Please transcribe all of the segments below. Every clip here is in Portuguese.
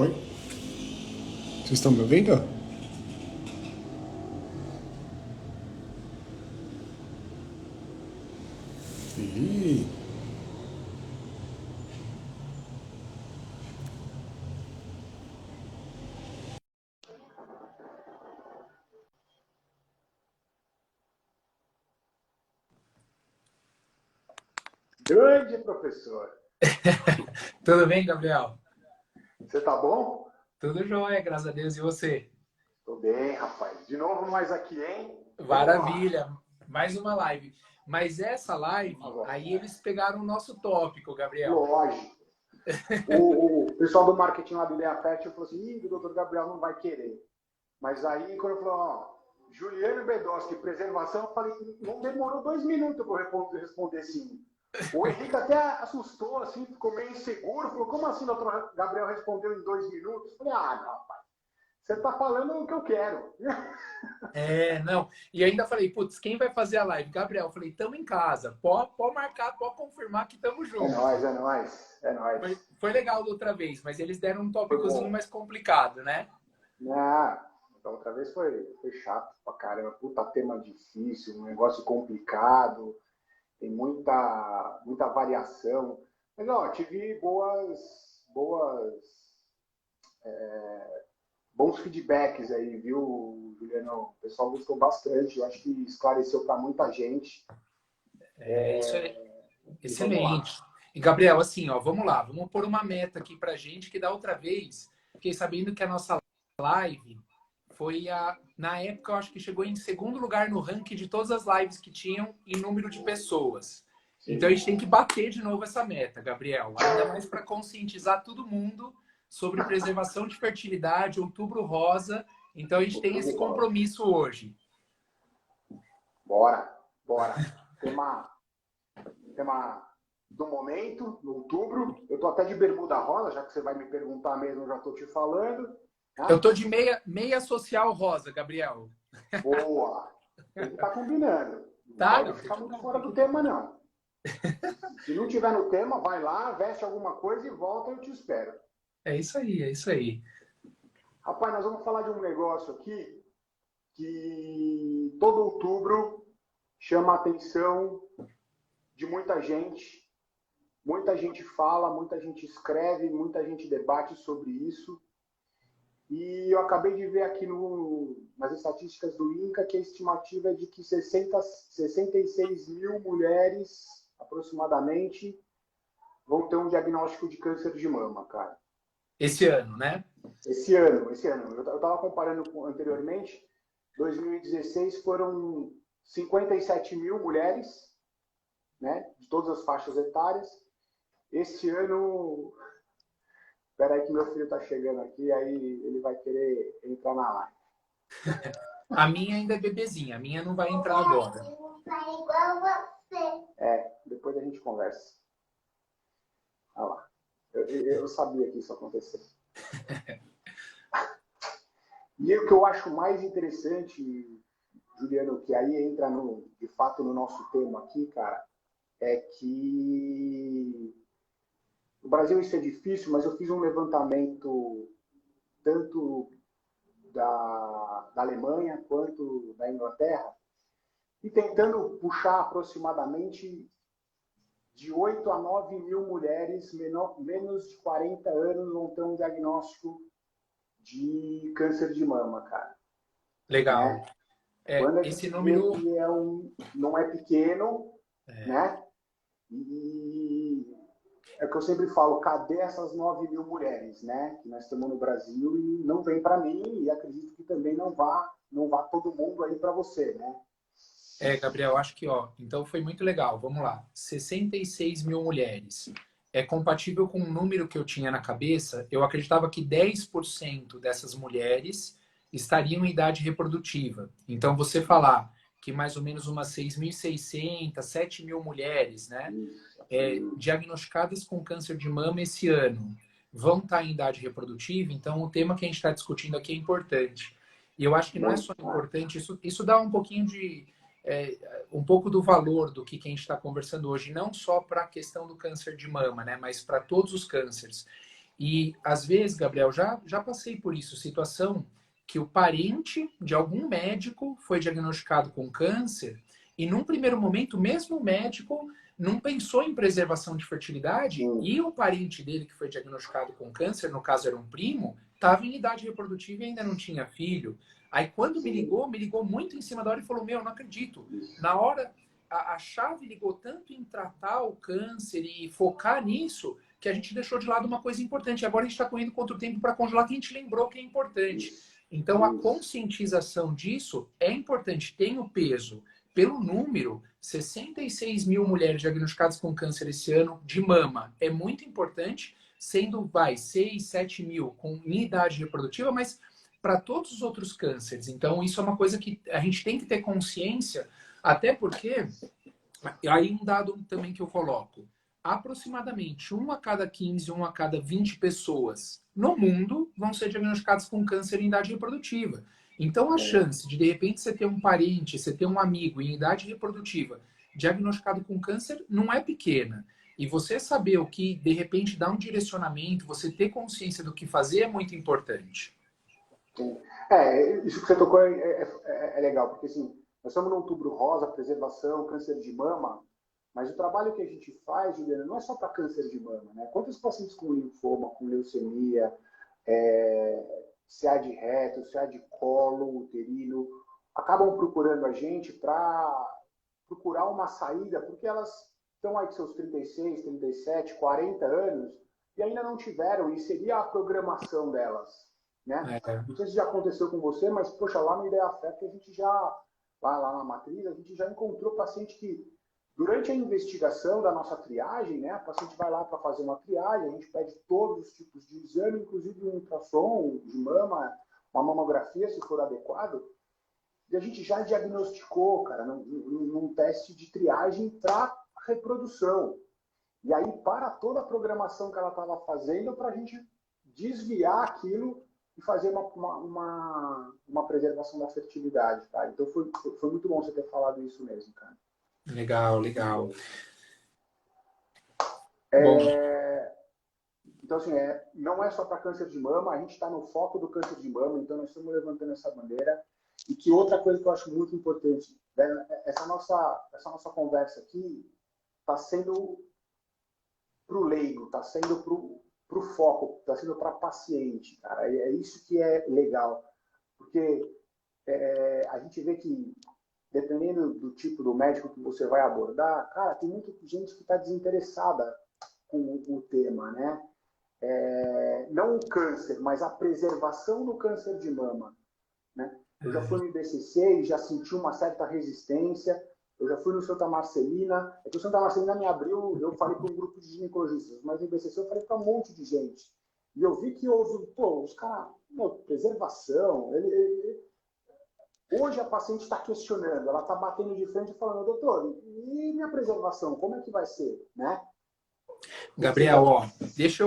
Oi? Vocês estão me ouvindo? Ih, Grande professor. Tudo bem, Gabriel? Você tá bom? Tudo jóia, graças a Deus. E você? Tô bem, rapaz. De novo nós aqui, hein? Vamos lá. Maravilha. Mais uma live. Mas essa live, aí eles pegaram o nosso tópico, Gabriel. Lógico. O pessoal do marketing lá do Ideia Fértil falou assim, o doutor Gabriel não vai querer. Mas aí, quando eu falei, ó, Juliano Bedoski, preservação, eu falei, não demorou 2 minutos para eu responder sim. O Henrique até assustou, assim, ficou meio inseguro, falou, como assim, doutor Gabriel respondeu em 2 minutos? Eu falei, não, rapaz, você tá falando o que eu quero. Não. E ainda falei, putz, quem vai fazer a live? Gabriel, eu falei, tamo em casa. Pode marcar, pode confirmar que tamo junto. É nóis. Foi legal da outra vez, mas eles deram um tópicozinho mais complicado, né? Não, da outra vez foi chato pra caramba. Puta tema difícil, um negócio complicado, tem muita variação. Mas, ó, tive bons feedbacks aí, viu, Juliano? O pessoal gostou bastante. Eu acho que esclareceu para muita gente. Isso é excelente. E, Gabriel, assim, ó, vamos lá. Vamos pôr uma meta aqui pra gente, que da outra vez, fiquei sabendo que a nossa live foi na época, eu acho que chegou em segundo lugar no ranking de todas as lives que tinham em número de pessoas. Sim. Então a gente tem que bater de novo essa meta, Gabriel. Ainda mais para conscientizar todo mundo sobre preservação de fertilidade, Outubro Rosa. Então a gente tem esse compromisso hoje. Bora. Tema do momento, no outubro. Eu tô até de bermuda rosa, já que você vai me perguntar mesmo, eu já tô te falando. Eu tô de meia social rosa, Gabriel. Boa! Ele tá combinando. Tá, não ficar muito fora do tema, não. Se não tiver no tema, vai lá, veste alguma coisa e volta, eu te espero. É isso aí. Rapaz, nós vamos falar de um negócio aqui que todo outubro chama a atenção de muita gente. Muita gente fala, muita gente escreve, muita gente debate sobre isso. E eu acabei de ver aqui nas estatísticas do INCA que a estimativa é de que 66 mil mulheres, aproximadamente, vão ter um diagnóstico de câncer de mama, cara. Esse ano, né? Esse ano. Eu estava comparando anteriormente. 2016 foram 57 mil mulheres, né, de todas as faixas etárias. Esse ano... Espera aí que meu filho tá chegando aqui, aí ele vai querer entrar na live. A minha ainda é bebezinha, a minha não vai entrar agora. Depois a gente conversa. Olha lá. Eu sabia que isso ia acontecer. E o que eu acho mais interessante, Juliano, que aí entra de fato no nosso tema aqui, cara, é que no Brasil isso é difícil, mas eu fiz um levantamento tanto da Alemanha quanto da Inglaterra e tentando puxar aproximadamente de 8 a 9 mil mulheres menos de 40 anos vão ter um diagnóstico de câncer de mama, cara. Legal. Né? Quando a Esse gente número vê que não é pequeno, né? E é o que eu sempre falo, cadê essas 9 mil mulheres, né? Que nós estamos no Brasil e não vem para mim e acredito que também não vá todo mundo aí para você, né? Gabriel, acho que, então foi muito legal. Vamos lá. 66 mil mulheres. É compatível com o número que eu tinha na cabeça. Eu acreditava que 10% dessas mulheres estariam em idade reprodutiva. Então, você falar que mais ou menos umas 6.600, 7 mil mulheres, né, diagnosticadas com câncer de mama esse ano, vão estar em idade reprodutiva. Então, o tema que a gente está discutindo aqui é importante. E eu acho que não é só importante, isso dá um pouquinho um pouco do valor do que a gente está conversando hoje, não só para a questão do câncer de mama, né, mas para todos os cânceres. E, às vezes, Gabriel, já passei por isso, situação que o parente de algum médico foi diagnosticado com câncer e, num primeiro momento, mesmo o médico não pensou em preservação de fertilidade e o parente dele que foi diagnosticado com câncer, no caso era um primo, estava em idade reprodutiva e ainda não tinha filho. Aí, quando me ligou muito em cima da hora e falou, meu, não acredito. Na hora, a chave ligou tanto em tratar o câncer e focar nisso que a gente deixou de lado uma coisa importante. Agora a gente está correndo contra o tempo para congelar que a gente lembrou que é importante. Então, a conscientização disso é importante, tem o peso. Pelo número, 66 mil mulheres diagnosticadas com câncer esse ano de mama é muito importante, sendo, 6, 7 mil em idade reprodutiva, mas para todos os outros cânceres. Então, isso é uma coisa que a gente tem que ter consciência, até porque, aí um dado também que eu coloco, aproximadamente 1 a cada 15, 1 a cada 20 pessoas no mundo vão ser diagnosticadas com câncer em idade reprodutiva. Então, a chance de repente, você ter um parente, você ter um amigo em idade reprodutiva diagnosticado com câncer não é pequena. E você saber o que, de repente, dá um direcionamento, você ter consciência do que fazer é muito importante. Sim. Isso que você tocou é legal, porque assim, nós estamos no Outubro Rosa, preservação, câncer de mama, mas o trabalho que a gente faz, Juliana, não é só para câncer de mama, né? Quantos pacientes com linfoma, com leucemia, CA de reto, CA de colo, uterino, acabam procurando a gente para procurar uma saída, porque elas estão aí com seus 36, 37, 40 anos e ainda não tiveram, e seria a programação delas, né? Não sei se já aconteceu com você, mas, poxa, lá no Ideia Afeta, a gente já, lá na matriz, a gente já encontrou paciente que, durante a investigação da nossa triagem, né, a paciente vai lá para fazer uma triagem, a gente pede todos os tipos de exame, inclusive um ultrassom de mama, uma mamografia, se for adequado, e a gente já diagnosticou, cara, num teste de triagem para reprodução. E aí, para toda a programação que ela estava fazendo, para a gente desviar aquilo e fazer uma preservação da fertilidade, tá? Então, foi muito bom você ter falado isso mesmo, cara. Legal, legal. Então, assim, não é só para câncer de mama, a gente está no foco do câncer de mama, então nós estamos levantando essa bandeira. E que outra coisa que eu acho muito importante, né, essa nossa conversa aqui está sendo para o leigo, está sendo para o foco, está sendo para paciente, cara. E é isso que é legal, porque a gente vê que, dependendo do tipo do médico que você vai abordar, cara, tem muita gente que está desinteressada com o tema, né? Não o câncer, mas a preservação do câncer de mama, né? Eu já fui no IBCC e já senti uma certa resistência. Eu já fui no Santa Marcelina. É que o Santa Marcelina me abriu, eu falei para um grupo de ginecologistas, mas no IBCC eu falei para um monte de gente. E eu vi que houve, os caras, preservação. Hoje a paciente está questionando, ela está batendo de frente e falando, doutor, e minha preservação, como é que vai ser, né? Gabriel, deixa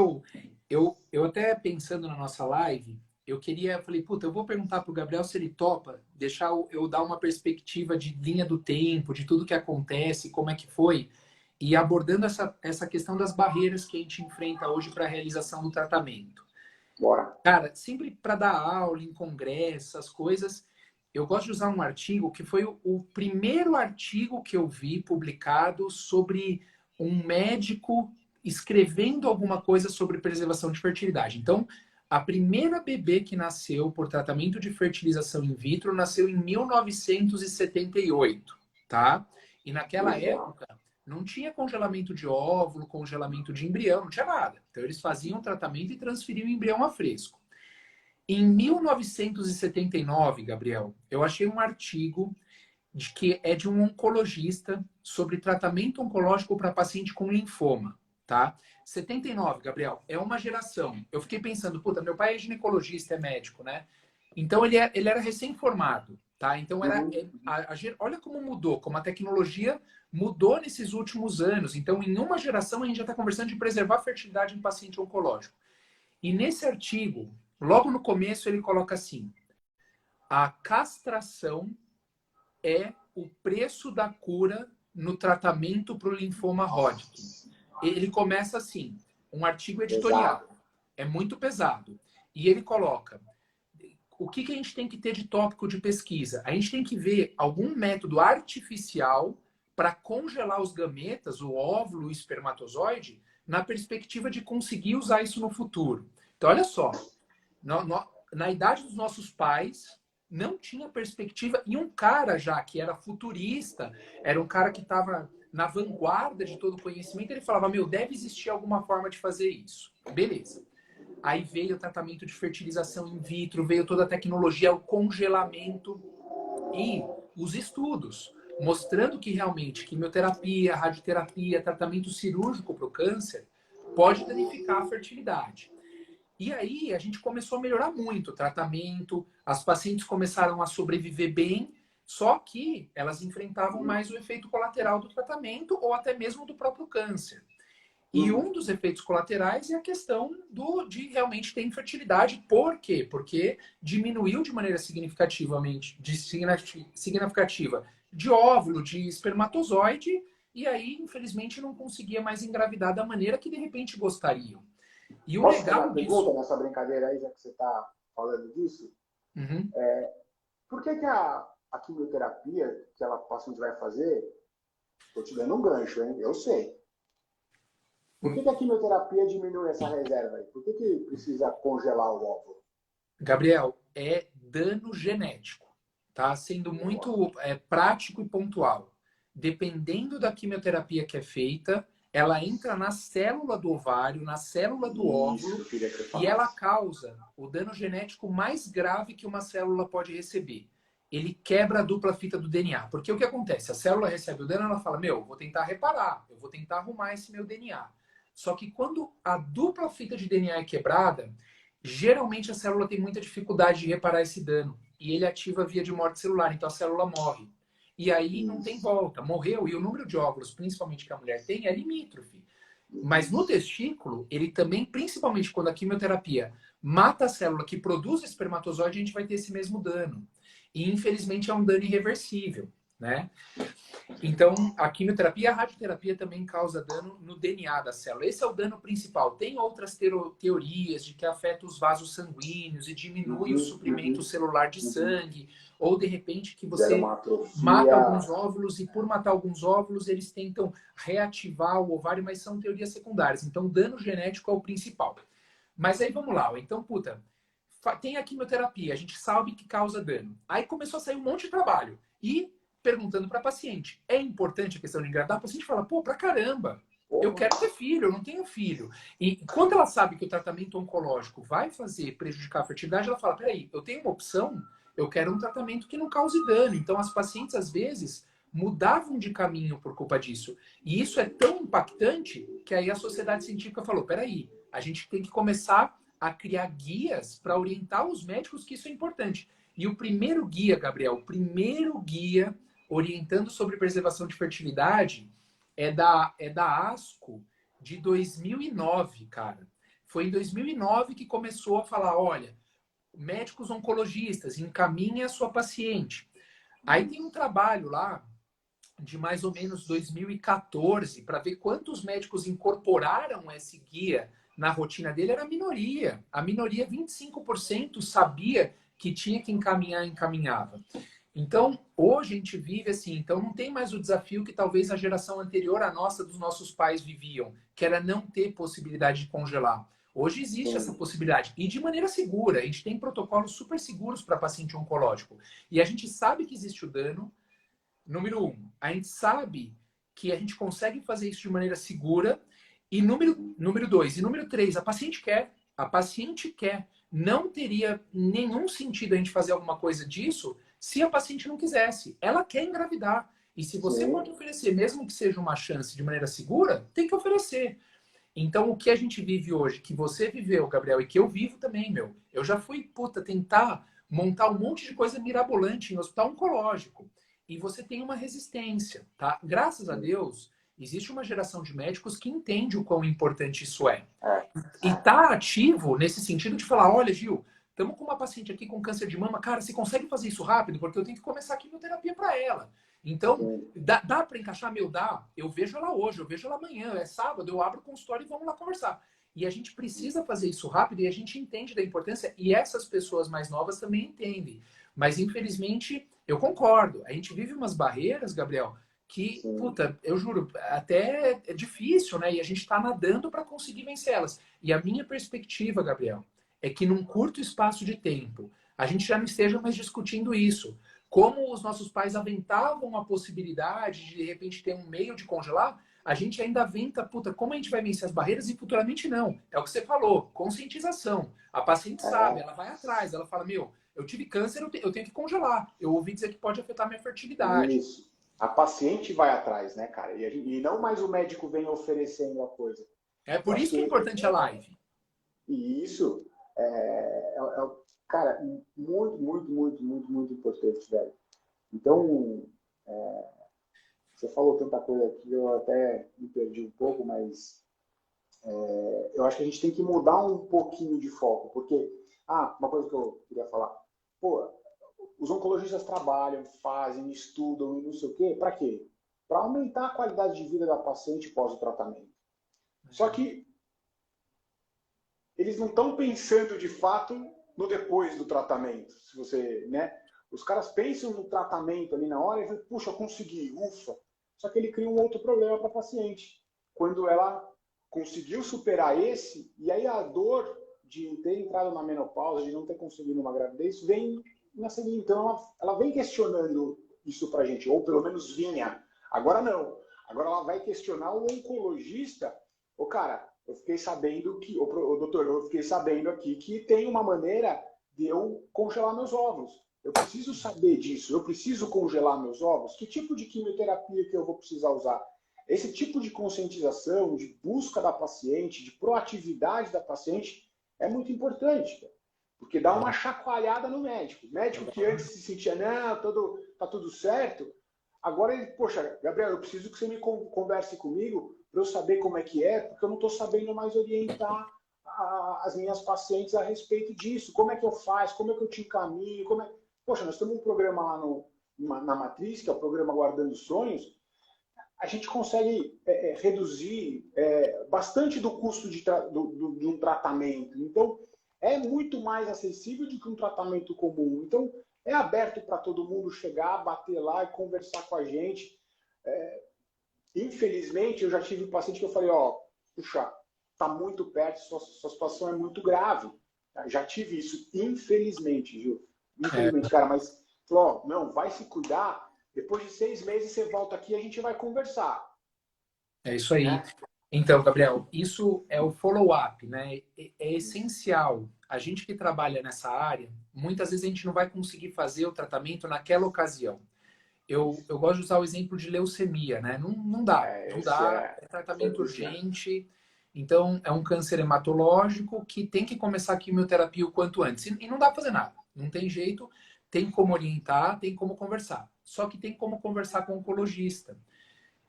eu até pensando na nossa live, falei, puta, eu vou perguntar pro Gabriel se ele topa deixar eu dar uma perspectiva de linha do tempo, de tudo que acontece, como é que foi, e abordando essa questão das barreiras que a gente enfrenta hoje para a realização do tratamento. Bora. Cara, sempre para dar aula, em congresso, as coisas, eu gosto de usar um artigo que foi o primeiro artigo que eu vi publicado sobre um médico escrevendo alguma coisa sobre preservação de fertilidade. Então, a primeira bebê que nasceu por tratamento de fertilização in vitro nasceu em 1978, tá? E naquela época não tinha congelamento de óvulo, congelamento de embrião, não tinha nada. Então eles faziam o tratamento e transferiam o embrião a fresco. Em 1979, Gabriel, eu achei um artigo que é de um oncologista sobre tratamento oncológico para paciente com linfoma, tá? 79, Gabriel, é uma geração. Eu fiquei pensando, puta, meu pai é ginecologista, é médico, né? Então ele era recém-formado, tá? Então olha como mudou, como a tecnologia mudou nesses últimos anos. Então, em uma geração, a gente já está conversando de preservar a fertilidade em paciente oncológico. E nesse artigo, logo no começo, ele coloca assim: a castração é o preço da cura no tratamento para o linfoma Hodgkin. Ele começa assim, um artigo editorial. é muito pesado. E ele coloca, o que a gente tem que ter de tópico de pesquisa? A gente tem que ver algum método artificial para congelar os gametas, o óvulo, o espermatozoide, na perspectiva de conseguir usar isso no futuro. Então, olha só, na idade dos nossos pais, não tinha perspectiva, e um cara já que era futurista, era um cara que estava na vanguarda de todo o conhecimento, ele falava, meu, deve existir alguma forma de fazer isso. Beleza. Aí veio o tratamento de fertilização in vitro, veio toda a tecnologia, o congelamento e os estudos, mostrando que realmente quimioterapia, radioterapia, tratamento cirúrgico para o câncer pode danificar a fertilidade. E aí a gente começou a melhorar muito o tratamento, as pacientes começaram a sobreviver bem, só que elas enfrentavam mais o efeito colateral do tratamento ou até mesmo do próprio câncer. E um dos efeitos colaterais é a questão de realmente ter infertilidade. Por quê? Porque diminuiu de maneira significativa de óvulo, de espermatozoide, e aí, infelizmente, não conseguia mais engravidar da maneira que de repente gostariam. E o Posso legal fazer uma pergunta nessa brincadeira aí, já que você está falando disso? Uhum. Por que a quimioterapia que a paciente vai fazer, estou te dando um gancho, hein? Eu sei. Por que a quimioterapia diminui essa reserva aí? Por que precisa congelar o óvulo? Gabriel, é dano genético, tá? Sendo muito prático e pontual. Dependendo da quimioterapia que é feita, ela entra na célula do ovário, na célula do óvulo, e ela causa o dano genético mais grave que uma célula pode receber. Ele quebra a dupla fita do DNA. Porque o que acontece? A célula recebe o dano, ela fala, meu, vou tentar reparar, eu vou tentar arrumar esse meu DNA. Só que quando a dupla fita de DNA é quebrada, geralmente a célula tem muita dificuldade de reparar esse dano. E ele ativa a via de morte celular, então a célula morre. E aí não tem volta, morreu. E o número de óvulos, principalmente que a mulher tem, é limítrofe. Mas no testículo, ele também, principalmente quando a quimioterapia mata a célula que produz espermatozoide, a gente vai ter esse mesmo dano. E infelizmente é um dano irreversível, né? Então, a quimioterapia e a radioterapia também causa dano no DNA da célula. Esse é o dano principal. Tem outras teorias de que afeta os vasos sanguíneos e diminui o suprimento celular de sangue, ou de repente que você mata alguns óvulos e por matar alguns óvulos eles tentam reativar o ovário, mas são teorias secundárias. Então, dano genético é o principal. Mas aí vamos lá, então, puta, tem a quimioterapia, a gente sabe que causa dano. Aí começou a sair um monte de trabalho. E perguntando para a paciente, é importante a questão de engravidar? A paciente fala, pô, pra caramba, eu quero ter filho, eu não tenho filho. E quando ela sabe que o tratamento oncológico vai prejudicar a fertilidade, ela fala, peraí, eu tenho uma opção, eu quero um tratamento que não cause dano. Então as pacientes, às vezes, mudavam de caminho por culpa disso. E isso é tão impactante que aí a sociedade científica falou, peraí, a gente tem que começar a criar guias para orientar os médicos que isso é importante. E o primeiro guia, Gabriel, o primeiro guia orientando sobre preservação de fertilidade é da ASCO de 2009, cara. Foi em 2009 que começou a falar, olha, médicos oncologistas, encaminhe a sua paciente. Aí tem um trabalho lá de mais ou menos 2014 para ver quantos médicos incorporaram esse guia na rotina dele, era a minoria. A minoria, 25%, sabia que tinha que encaminhar, encaminhava. Então, hoje a gente vive assim, então não tem mais o desafio que talvez a geração anterior à nossa, dos nossos pais viviam, que era não ter possibilidade de congelar. Hoje existe essa possibilidade, e de maneira segura. A gente tem protocolos super seguros para paciente oncológico. E a gente sabe que existe o dano. Número 1, a gente sabe que a gente consegue fazer isso de maneira segura. E número 2, e número 3, a paciente quer. A paciente quer. Não teria nenhum sentido a gente fazer alguma coisa disso se a paciente não quisesse. Ela quer engravidar. E se você pode oferecer, mesmo que seja uma chance de maneira segura, tem que oferecer. Então, o que a gente vive hoje, que você viveu, Gabriel, e que eu vivo também, meu. Eu já fui, tentar montar um monte de coisa mirabolante em hospital oncológico. E você tem uma resistência, tá? Graças a Deus, existe uma geração de médicos que entende o quão importante isso é. E tá ativo nesse sentido de falar, olha, Gil, estamos com uma paciente aqui com câncer de mama, cara, você consegue fazer isso rápido? Porque eu tenho que começar a quimioterapia para ela. Então, dá para encaixar? Meu, dá. Eu vejo ela hoje, eu vejo ela amanhã, é sábado, eu abro o consultório e vamos lá conversar. E a gente precisa fazer isso rápido e a gente entende da importância e essas pessoas mais novas também entendem. Mas, infelizmente, eu concordo. A gente vive umas barreiras, Gabriel, que, puta, eu juro, até é difícil, né? E a gente está nadando para conseguir vencê-las. E a minha perspectiva, Gabriel, é que num curto espaço de tempo, a gente já não esteja mais discutindo isso. Como os nossos pais aventavam a possibilidade de repente, ter um meio de congelar, a gente ainda aventa, puta, como a gente vai vencer as barreiras e futuramente não. É o que você falou, conscientização. A paciente sabe, ela vai atrás, ela fala, meu, eu tive câncer, eu tenho que congelar. Eu ouvi dizer que pode afetar minha fertilidade. Isso. A paciente vai atrás, né, cara? E não mais o médico vem oferecendo a coisa. É por isso que é importante a live. E isso cara, muito, muito, muito, muito, muito importante, velho. Então, você falou tanta coisa aqui, eu até me perdi um pouco, mas eu acho que a gente tem que mudar um pouquinho de foco, porque, uma coisa que eu queria falar, pô, os oncologistas trabalham, fazem, estudam e não sei o quê, para quê? Para aumentar a qualidade de vida da paciente pós o tratamento. Só que eles não estão pensando de fato no depois do tratamento. Se você, né? Os caras pensam no tratamento ali na hora e falam, puxa, eu consegui, ufa. Só que ele cria um outro problema para a paciente. Quando ela conseguiu superar esse, e aí a dor de ter entrado na menopausa, de não ter conseguido uma gravidez, vem na seguinte. Então ela vem questionando isso para a gente, ou pelo menos vinha. Agora não. Agora ela vai questionar o oncologista. Ô, cara, eu fiquei sabendo que, doutor, eu fiquei sabendo aqui que tem uma maneira de eu congelar meus óvulos. Eu preciso saber disso, eu preciso congelar meus óvulos. Que tipo de quimioterapia que eu vou precisar usar? Esse tipo de conscientização, de busca da paciente, de proatividade da paciente é muito importante, porque dá uma chacoalhada no médico. O médico que antes se sentia, não, tá tudo certo, agora ele, poxa, Gabriel, eu preciso que você me converse comigo para eu saber como é que é, porque eu não estou sabendo mais orientar as minhas pacientes a respeito disso. Como é que eu faço? Como é que eu te encaminho? Poxa, nós temos um programa lá na Matriz, que é o programa Guardando Sonhos. A gente consegue reduzir bastante do custo de um tratamento. Então, é muito mais acessível do que um tratamento comum. Então, é aberto para todo mundo chegar, bater lá e conversar com a gente. Infelizmente, eu já tive paciente que eu falei, puxa, está muito perto, sua situação é muito grave. Já tive isso, infelizmente, Gil. Infelizmente, cara, mas falou, não, vai se cuidar, depois de 6 meses você volta aqui e a gente vai conversar. É isso aí. Então, Gabriel, isso é o follow-up, né? É essencial. A gente que trabalha nessa área, muitas vezes a gente não vai conseguir fazer o tratamento naquela ocasião. Eu gosto de usar o exemplo de leucemia, né? Não dá, não dá, é tratamento urgente. Então, é um câncer hematológico que tem que começar a quimioterapia o quanto antes. E não dá para fazer nada, não tem jeito, tem como orientar, tem como conversar. Só que tem como conversar com o oncologista.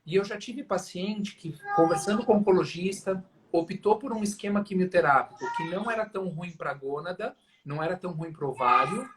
E eu já tive paciente que, conversando com o oncologista, optou por um esquema quimioterápico que não era tão ruim para a gônada, não era tão ruim para o ovário,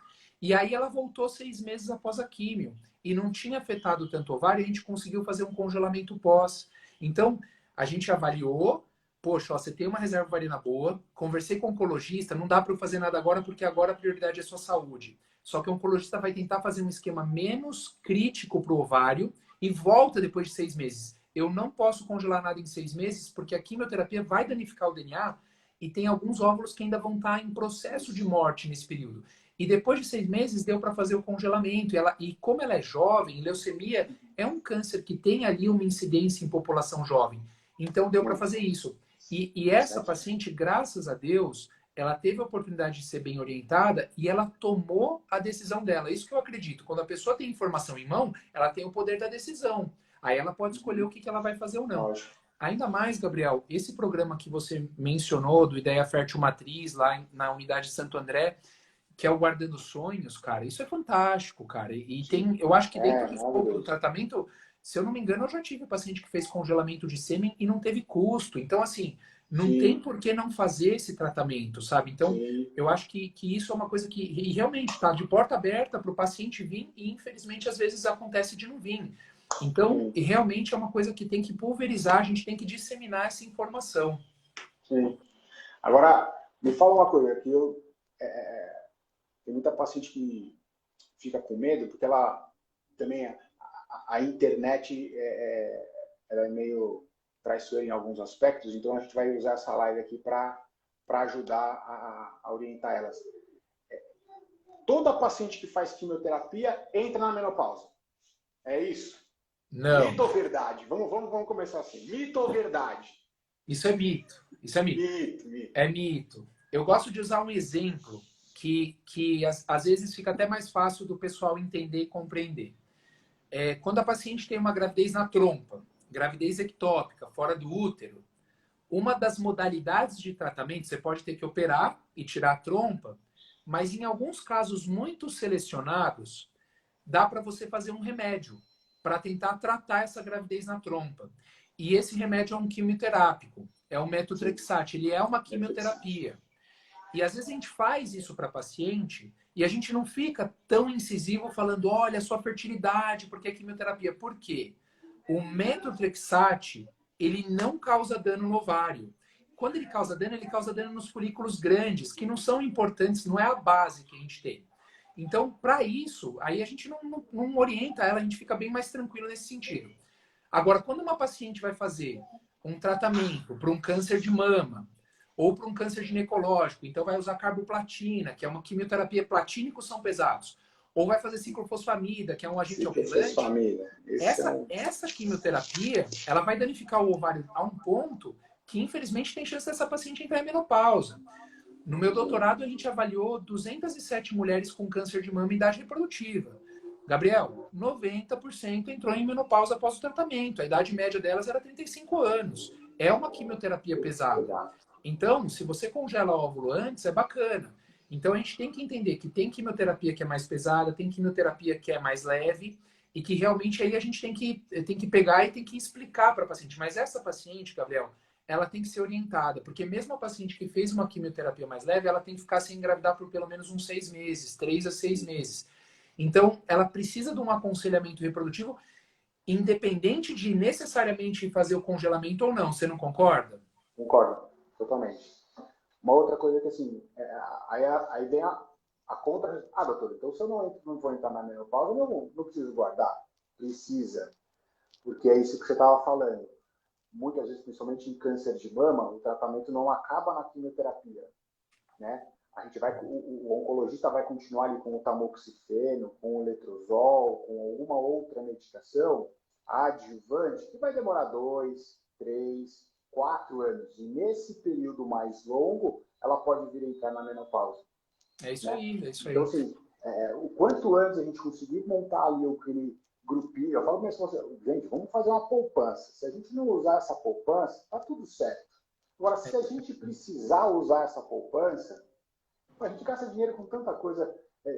e aí ela voltou 6 meses após a químio. E não tinha afetado tanto o ovário, a gente conseguiu fazer um congelamento pós. Então, a gente avaliou, poxa, você tem uma reserva ovariana boa, conversei com o oncologista, não dá para eu fazer nada agora, porque agora a prioridade é a sua saúde. Só que o oncologista vai tentar fazer um esquema menos crítico para o ovário e volta depois de 6 meses. Eu não posso congelar nada em 6 meses, porque a quimioterapia vai danificar o DNA e tem alguns óvulos que ainda vão estar em processo de morte nesse período. E depois de 6 meses deu para fazer o congelamento. E como ela é jovem, leucemia é um câncer que tem ali uma incidência em população jovem. Então deu para fazer isso. E essa paciente, graças a Deus, ela teve a oportunidade de ser bem orientada e ela tomou a decisão dela. Isso que eu acredito. Quando a pessoa tem informação em mão, ela tem o poder da decisão. Aí ela pode escolher o que ela vai fazer ou não. Ainda mais, Gabriel, esse programa que você mencionou, do Ideia Fértil Matriz, lá na unidade Santo André, que é o Guardando Sonhos, cara, isso é fantástico, cara. E tem, eu acho que dentro do escopo do tratamento, se eu não me engano, eu já tive paciente que fez congelamento de sêmen e não teve custo. Então, assim, não tem por que não fazer esse tratamento, sabe? Então, eu acho que isso é uma coisa que e realmente está de porta aberta para o paciente vir e, infelizmente, às vezes acontece de não vir. Então, realmente é uma coisa que tem que pulverizar, a gente tem que disseminar essa informação. Sim. Agora, me fala uma coisa, que tem muita paciente que fica com medo, porque ela também, a internet ela é meio traiçoeira em alguns aspectos, então a gente vai usar essa live aqui para ajudar a orientar elas. Toda paciente que faz quimioterapia entra na menopausa. É isso? Não. Mito ou verdade? Vamos começar assim. Mito ou verdade? Isso é mito. Isso é mito. Mito. É mito. Eu gosto de usar um exemplo que às vezes fica até mais fácil do pessoal entender e compreender. Quando a paciente tem uma gravidez na trompa, gravidez ectópica, fora do útero, uma das modalidades de tratamento, você pode ter que operar e tirar a trompa, mas em alguns casos muito selecionados, dá para você fazer um remédio para tentar tratar essa gravidez na trompa. E esse remédio é um quimioterápico, é o metotrexate, ele é uma quimioterapia. E às vezes a gente faz isso para paciente e a gente não fica tão incisivo falando, olha, sua fertilidade, porque é quimioterapia. Por quê? O metotrexate, ele não causa dano no ovário. Quando ele causa dano nos folículos grandes, que não são importantes, não é a base que a gente tem. Então, para isso, aí a gente não orienta ela, a gente fica bem mais tranquilo nesse sentido. Agora, quando uma paciente vai fazer um tratamento para um câncer de mama ou para um câncer ginecológico, então vai usar carboplatina, que é uma quimioterapia, platínicos são pesados, ou vai fazer ciclofosfamida, que é um agente oxidante, essa quimioterapia, ela vai danificar o ovário a um ponto que, infelizmente, tem chance dessa paciente entrar em menopausa. No meu doutorado, a gente avaliou 207 mulheres com câncer de mama em idade reprodutiva. Gabriel, 90% entrou em menopausa após o tratamento. A idade média delas era 35 anos. É uma quimioterapia pesada. Então, se você congela o óvulo antes, é bacana. Então, a gente tem que entender que tem quimioterapia que é mais pesada, tem quimioterapia que é mais leve, e que realmente aí a gente tem que pegar e tem que explicar para a paciente. Mas essa paciente, Gabriel, ela tem que ser orientada, porque mesmo a paciente que fez uma quimioterapia mais leve, ela tem que ficar sem engravidar por pelo menos uns 6 meses, 3 a 6 meses. Então, ela precisa de um aconselhamento reprodutivo, independente de necessariamente fazer o congelamento ou não. Você não concorda? Concordo, totalmente. Uma outra coisa que, assim, aí vem a contra... doutor, então se eu não vou entrar na menopausa, eu não preciso guardar. Precisa. Porque é isso que você estava falando. Muitas vezes, principalmente em câncer de mama, o tratamento não acaba na quimioterapia, né? A gente o oncologista vai continuar ali com o tamoxifeno, com o letrozol, com alguma outra medicação adjuvante, que vai demorar 2, 3, 4 anos. E nesse período mais longo, ela pode vir a entrar na menopausa. É isso, né? Aí, é isso aí. Então, assim, o quanto antes a gente conseguir montar ali aquele grupinho, eu falo mesmo, gente, vamos fazer uma poupança. Se a gente não usar essa poupança, tá tudo certo. Agora, se a gente precisar usar essa poupança, a gente gasta dinheiro com tanta coisa,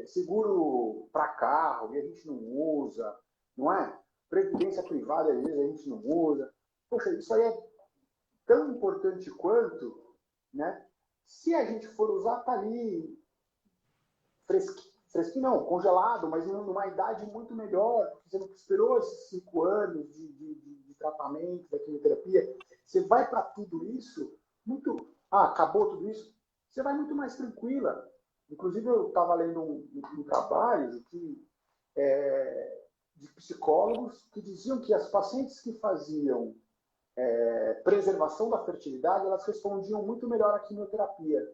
seguro para carro, e a gente não usa, não é? Previdência privada, às vezes a gente não usa. Poxa, isso aí é tão importante quanto, né? Se a gente for usar, tá ali fresquinho não, congelado, mas numa idade muito melhor, porque você não esperou esses 5 anos de tratamento, da quimioterapia. Você vai para tudo isso, acabou tudo isso, você vai muito mais tranquila. Inclusive, eu estava lendo um trabalho de psicólogos que diziam que as pacientes que faziam preservação da fertilidade, elas respondiam muito melhor à quimioterapia.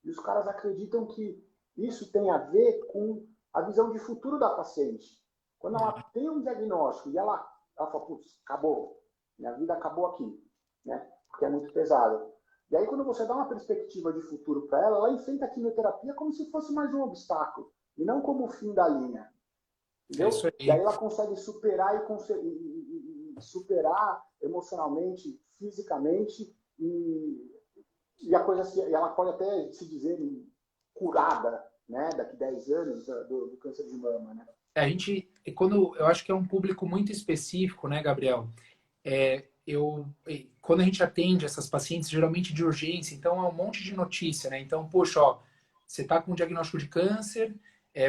E os caras acreditam que isso tem a ver com a visão de futuro da paciente. Quando ela tem um diagnóstico e ela fala, putz, acabou, minha vida acabou aqui, né? Porque é muito pesado. E aí, quando você dá uma perspectiva de futuro para ela, ela enfrenta a quimioterapia como se fosse mais um obstáculo, e não como o fim da linha. Entendeu? E aí ela consegue superar superar emocionalmente, fisicamente, e a coisa e ela pode até se dizer curada, né, daqui 10 anos do câncer de mama, né? Eu acho que é um público muito específico, né, Gabriel? Quando a gente atende essas pacientes, geralmente de urgência, então é um monte de notícia, né? Então, poxa, ó, você está com um diagnóstico de câncer,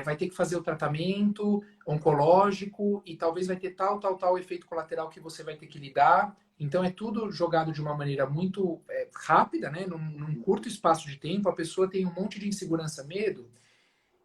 vai ter que fazer o tratamento oncológico e talvez vai ter tal efeito colateral que você vai ter que lidar. Então, é tudo jogado de uma maneira muito rápida, né? Num curto espaço de tempo, a pessoa tem um monte de insegurança, medo,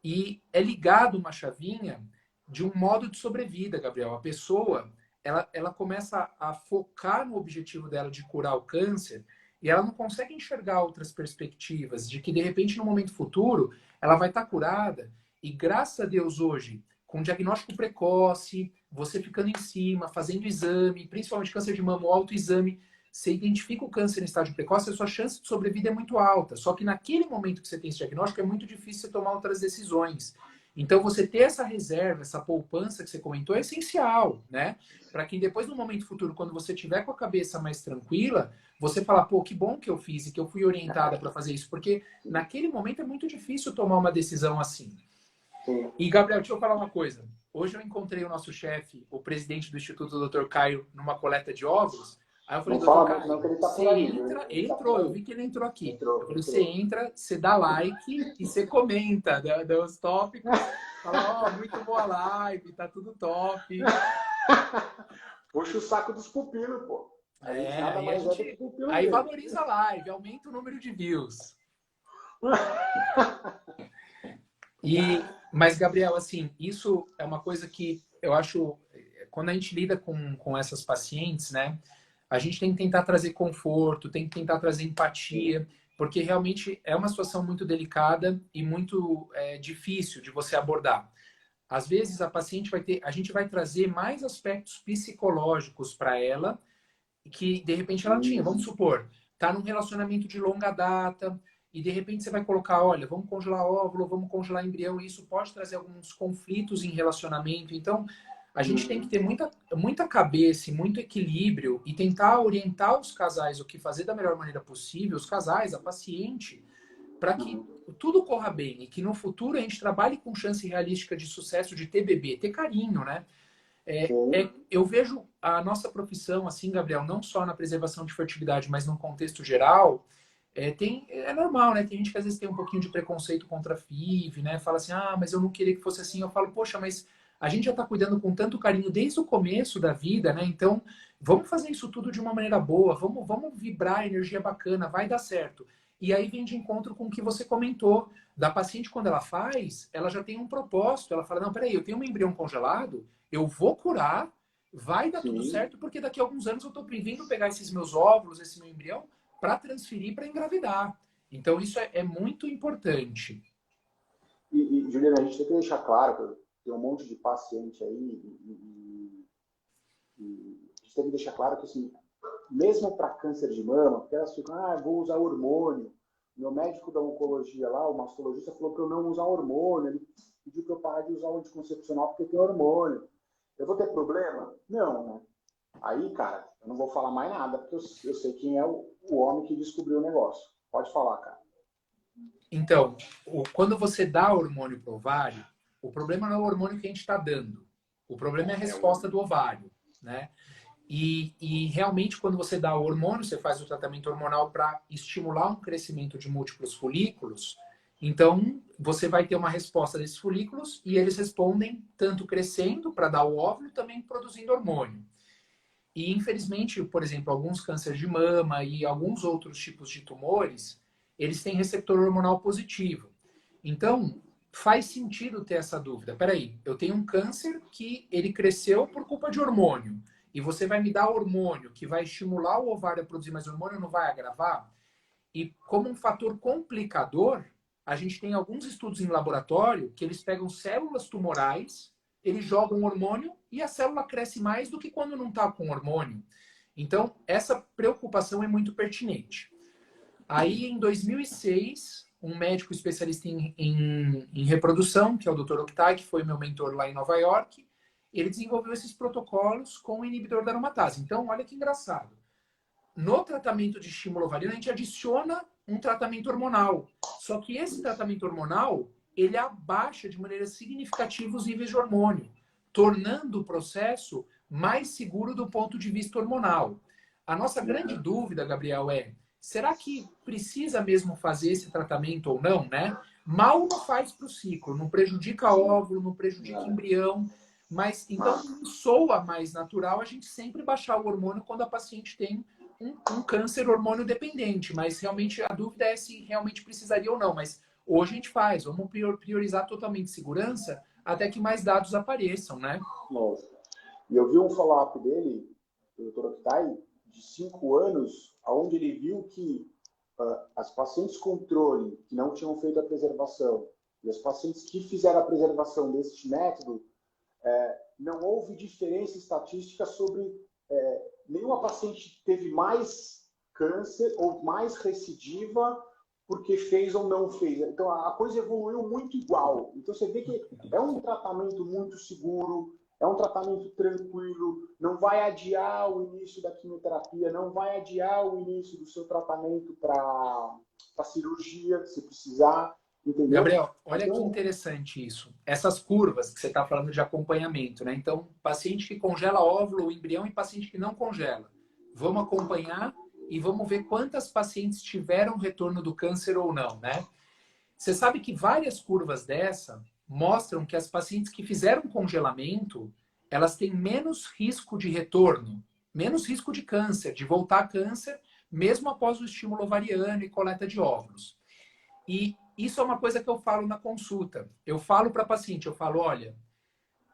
e é ligado uma chavinha de um modo de sobrevida, Gabriel. A pessoa, ela começa a focar no objetivo dela de curar o câncer e ela não consegue enxergar outras perspectivas de que, de repente, no momento futuro, ela vai estar curada. E, graças a Deus, hoje, com diagnóstico precoce, você ficando em cima, fazendo exame, principalmente câncer de mama, o autoexame, você identifica o câncer em estágio precoce, a sua chance de sobrevida é muito alta. Só que naquele momento que você tem esse diagnóstico, é muito difícil você tomar outras decisões. Então, você ter essa reserva, essa poupança que você comentou, é essencial, né? Para que depois, no momento futuro, quando você tiver com a cabeça mais tranquila, você falar, pô, que bom que eu fiz e que eu fui orientada para fazer isso. Porque naquele momento é muito difícil tomar uma decisão assim. Sim. E, Gabriel, deixa eu falar uma coisa. Hoje eu encontrei o nosso chefe, o presidente do Instituto, Dr. Caio, numa coleta de óvulos. Aí eu falei, Não fala doutor muito não, Caio, que ele tá você por aí, entra... ele Ele tá entrou, por eu aí. vi que ele entrou aqui. Entrou, Eu falei, entrou. você entra, você dá like e você comenta dos tópicos. Fala, ó, muito boa live, tá tudo top. Puxa o saco dos pupilos, pô. A gente nada mais é do que pupilo Aí dele. valoriza a live, aumenta o número de views. Mas, Gabriel, assim, isso é uma coisa que eu acho, quando a gente lida com essas pacientes, né, a gente tem que tentar trazer conforto, tem que tentar trazer empatia, porque realmente é uma situação muito delicada e muito difícil de você abordar. Às vezes a gente vai trazer mais aspectos psicológicos para ela que de repente ela tinha. Vamos supor, tá num relacionamento de longa data e de repente você vai colocar, olha, vamos congelar óvulo, vamos congelar embrião, e isso pode trazer alguns conflitos em relacionamento. Então, a gente tem que ter muita cabeça e muito equilíbrio e tentar orientar os casais o que fazer da melhor maneira possível, os casais, a paciente, para que tudo corra bem e que no futuro a gente trabalhe com chance realística de sucesso, de ter bebê, ter carinho, né? Eu vejo a nossa profissão, assim, Gabriel, não só na preservação de fertilidade, mas num contexto geral, é normal, né? Tem gente que às vezes tem um pouquinho de preconceito contra a FIV, né? Fala assim, ah, mas eu não queria que fosse assim. Eu falo, poxa, mas a gente já está cuidando com tanto carinho desde o começo da vida, né? Então, vamos fazer isso tudo de uma maneira boa, vamos vibrar energia bacana, vai dar certo. E aí vem de encontro com o que você comentou, da paciente quando ela faz, ela já tem um propósito, ela fala, não, peraí, eu tenho um embrião congelado, eu vou curar, vai dar tudo certo, porque daqui a alguns anos eu estou vindo pegar esses meus óvulos, esse meu embrião, para transferir para engravidar. Então, isso é muito importante. E, Juliana, a gente tem que deixar claro que tem um monte de paciente aí e a gente tem que deixar claro que, assim, mesmo para câncer de mama, porque elas ficam, vou usar hormônio. Meu médico da oncologia lá, o mastologista, falou para eu não usar hormônio. Ele pediu para eu parar de usar o anticoncepcional porque tem hormônio. Eu vou ter problema? Não, né? Aí, cara, eu não vou falar mais nada, porque eu sei quem é o homem que descobriu o negócio. Pode falar, cara. Então, quando você dá hormônio para o ovário, o problema não é o hormônio que a gente está dando. O problema é a resposta do ovário, né? E realmente, quando você dá o hormônio, você faz o tratamento hormonal para estimular um crescimento de múltiplos folículos. Então, você vai ter uma resposta desses folículos e eles respondem tanto crescendo para dar o óvulo, também produzindo hormônio. E, infelizmente, por exemplo, alguns cânceres de mama e alguns outros tipos de tumores, eles têm receptor hormonal positivo. Então, faz sentido ter essa dúvida. Peraí, eu tenho um câncer que ele cresceu por culpa de hormônio. E você vai me dar hormônio que vai estimular o ovário a produzir mais hormônio, não vai agravar? E como um fator complicador, a gente tem alguns estudos em laboratório que eles pegam células tumorais, eles jogam hormônio e a célula cresce mais do que quando não está com hormônio. Então, essa preocupação é muito pertinente. Aí, em 2006, um médico especialista em reprodução, que é o Dr. Oktay, que foi meu mentor lá em Nova York, ele desenvolveu esses protocolos com o inibidor da aromatase. Então, olha que engraçado. No tratamento de estímulo ovariano, a gente adiciona um tratamento hormonal. Só que esse tratamento hormonal, ele abaixa de maneira significativa os níveis de hormônio, tornando o processo mais seguro do ponto de vista hormonal. A nossa grande dúvida, Gabriel, é será que precisa mesmo fazer esse tratamento ou não, né? Mal não faz para o ciclo, não prejudica óvulo, não prejudica embrião, mas então soa mais natural a gente sempre baixar o hormônio quando a paciente tem um câncer hormônio dependente, mas realmente a dúvida é se realmente precisaria ou não, mas hoje a gente faz, vamos priorizar totalmente segurança até que mais dados apareçam, né? Nossa. E eu vi um follow-up dele, do Dr. Octai, de 5 anos, onde ele viu que as pacientes controle que não tinham feito a preservação e as pacientes que fizeram a preservação deste método, não houve diferença estatística sobre nenhuma paciente teve mais câncer ou mais recidiva porque fez ou não fez. Então, a coisa evoluiu muito igual. Então, você vê que é um tratamento muito seguro, é um tratamento tranquilo, não vai adiar o início da quimioterapia, não vai adiar o início do seu tratamento para cirurgia, se precisar, entendeu? Gabriel, olha então, que interessante isso. Essas curvas que você está falando de acompanhamento, né? Então, paciente que congela óvulo ou embrião e paciente que não congela. Vamos acompanhar e vamos ver quantas pacientes tiveram retorno do câncer ou não, né? Você sabe que várias curvas dessa mostram que as pacientes que fizeram congelamento, elas têm menos risco de retorno, menos risco de câncer, de voltar a câncer, mesmo após o estímulo ovariano e coleta de óvulos. E isso é uma coisa que eu falo na consulta. Eu falo para a paciente, eu falo, olha,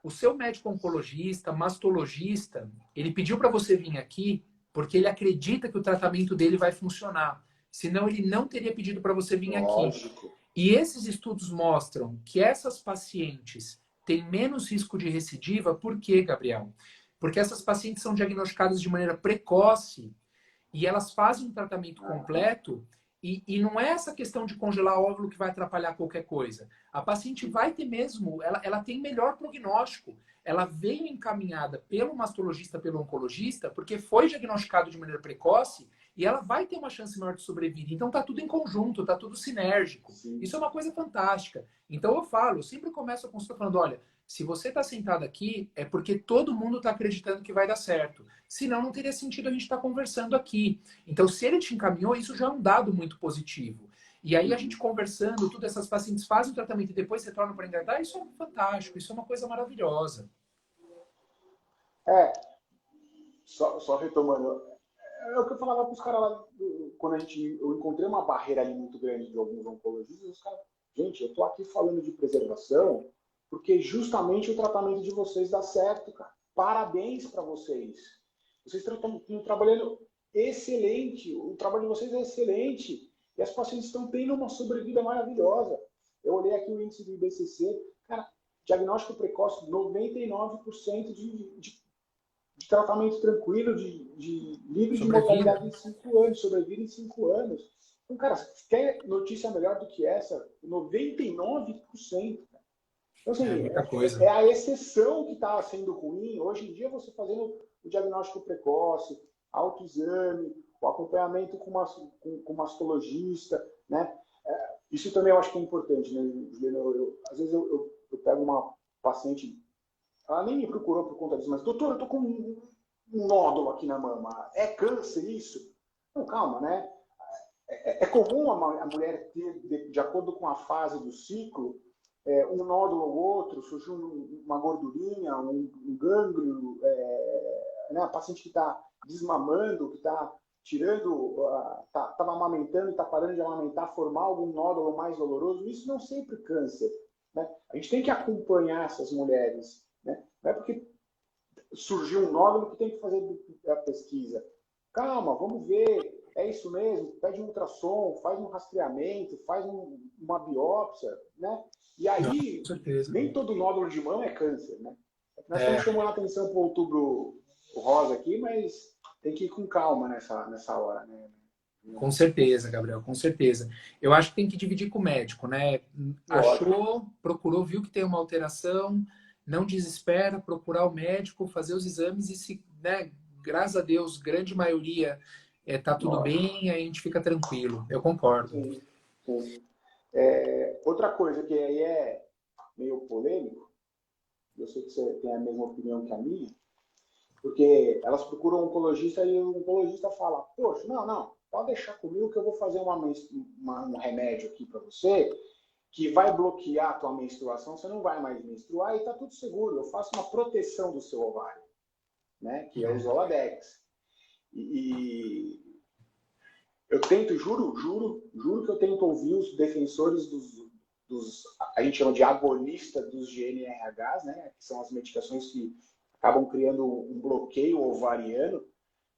o seu médico oncologista, mastologista, ele pediu para você vir aqui porque ele acredita que o tratamento dele vai funcionar. Senão ele não teria pedido para você vir aqui. E esses estudos mostram que essas pacientes têm menos risco de recidiva. Por quê, Gabriel? Porque essas pacientes são diagnosticadas de maneira precoce e elas fazem um tratamento completo e não é essa questão de congelar óvulo que vai atrapalhar qualquer coisa. A paciente vai ter mesmo, ela tem melhor prognóstico. Ela veio encaminhada pelo mastologista, pelo oncologista, porque foi diagnosticado de maneira precoce e ela vai ter uma chance maior de sobrevida. Então tá tudo em conjunto, tá tudo sinérgico. Sim. Isso é uma coisa fantástica. Então eu falo, eu sempre começo a consulta falando, olha, se você está sentado aqui, é porque todo mundo está acreditando que vai dar certo. Senão, não teria sentido a gente estar conversando aqui. Então, se ele te encaminhou, isso já é um dado muito positivo. E aí, a gente conversando, tudo, essas pacientes fazem o tratamento e depois retornam para engravidar, isso é fantástico, isso é uma coisa maravilhosa. Só retomando, é o que eu falava para os caras lá, quando eu encontrei uma barreira ali muito grande de alguns oncologistas, os caras, gente, eu estou aqui falando de preservação porque justamente o tratamento de vocês dá certo, cara. Parabéns para vocês. Vocês estão trabalhando excelente, o trabalho de vocês é excelente e as pacientes estão tendo uma sobrevida maravilhosa. Eu olhei aqui o índice do IBCC, cara, diagnóstico precoce, 99% de tratamento tranquilo, de livre de mortalidade em 5 anos, sobrevida em 5 anos. Então, cara, quer notícia melhor do que essa? 99%. Então, assim, é a exceção que está sendo ruim. Hoje em dia, você fazendo o diagnóstico precoce, autoexame, o acompanhamento com o mastologista, né? Isso também eu acho que é importante, né, Juliano? Às vezes eu pego uma paciente, ela nem me procurou por conta disso, mas, doutor, eu estou com um nódulo aqui na mama. É câncer isso? Não, calma, né? É comum a mulher ter, de acordo com a fase do ciclo, um nódulo ou outro, surgiu uma gordurinha, um gânglio, né? A paciente que está desmamando, que está tirando, estava amamentando e está parando de amamentar, formar algum nódulo mais doloroso, isso não é sempre câncer. Né? A gente tem que acompanhar essas mulheres. Né? Não é porque surgiu um nódulo que tem que fazer a pesquisa. Calma, vamos ver, é isso mesmo, pede um ultrassom, faz um rastreamento, faz uma biópsia, né? E aí, nem todo nódulo de mama é câncer, né? Nós estamos chamando a atenção para o outubro rosa aqui, mas tem que ir com calma nessa hora, né? Com certeza, Gabriel, com certeza. Eu acho que tem que dividir com o médico, né? Achou, procurou, viu que tem uma alteração, não desespera, procurar o médico, fazer os exames e se, né, graças a Deus, grande maioria tá tudo bem, aí a gente fica tranquilo. Eu concordo. Sim, sim. Outra coisa que aí é meio polêmico, eu sei que você tem a mesma opinião que a minha, porque elas procuram um oncologista e o oncologista fala, poxa, não, pode deixar comigo que eu vou fazer um remédio aqui para você que vai bloquear a tua menstruação, você não vai mais menstruar e está tudo seguro. Eu faço uma proteção do seu ovário, né? Que é o Zoladex. E eu tento, juro que eu tento ouvir os defensores a gente chama de agonista dos GnRHs, né? Que são as medicações que acabam criando um bloqueio ovariano,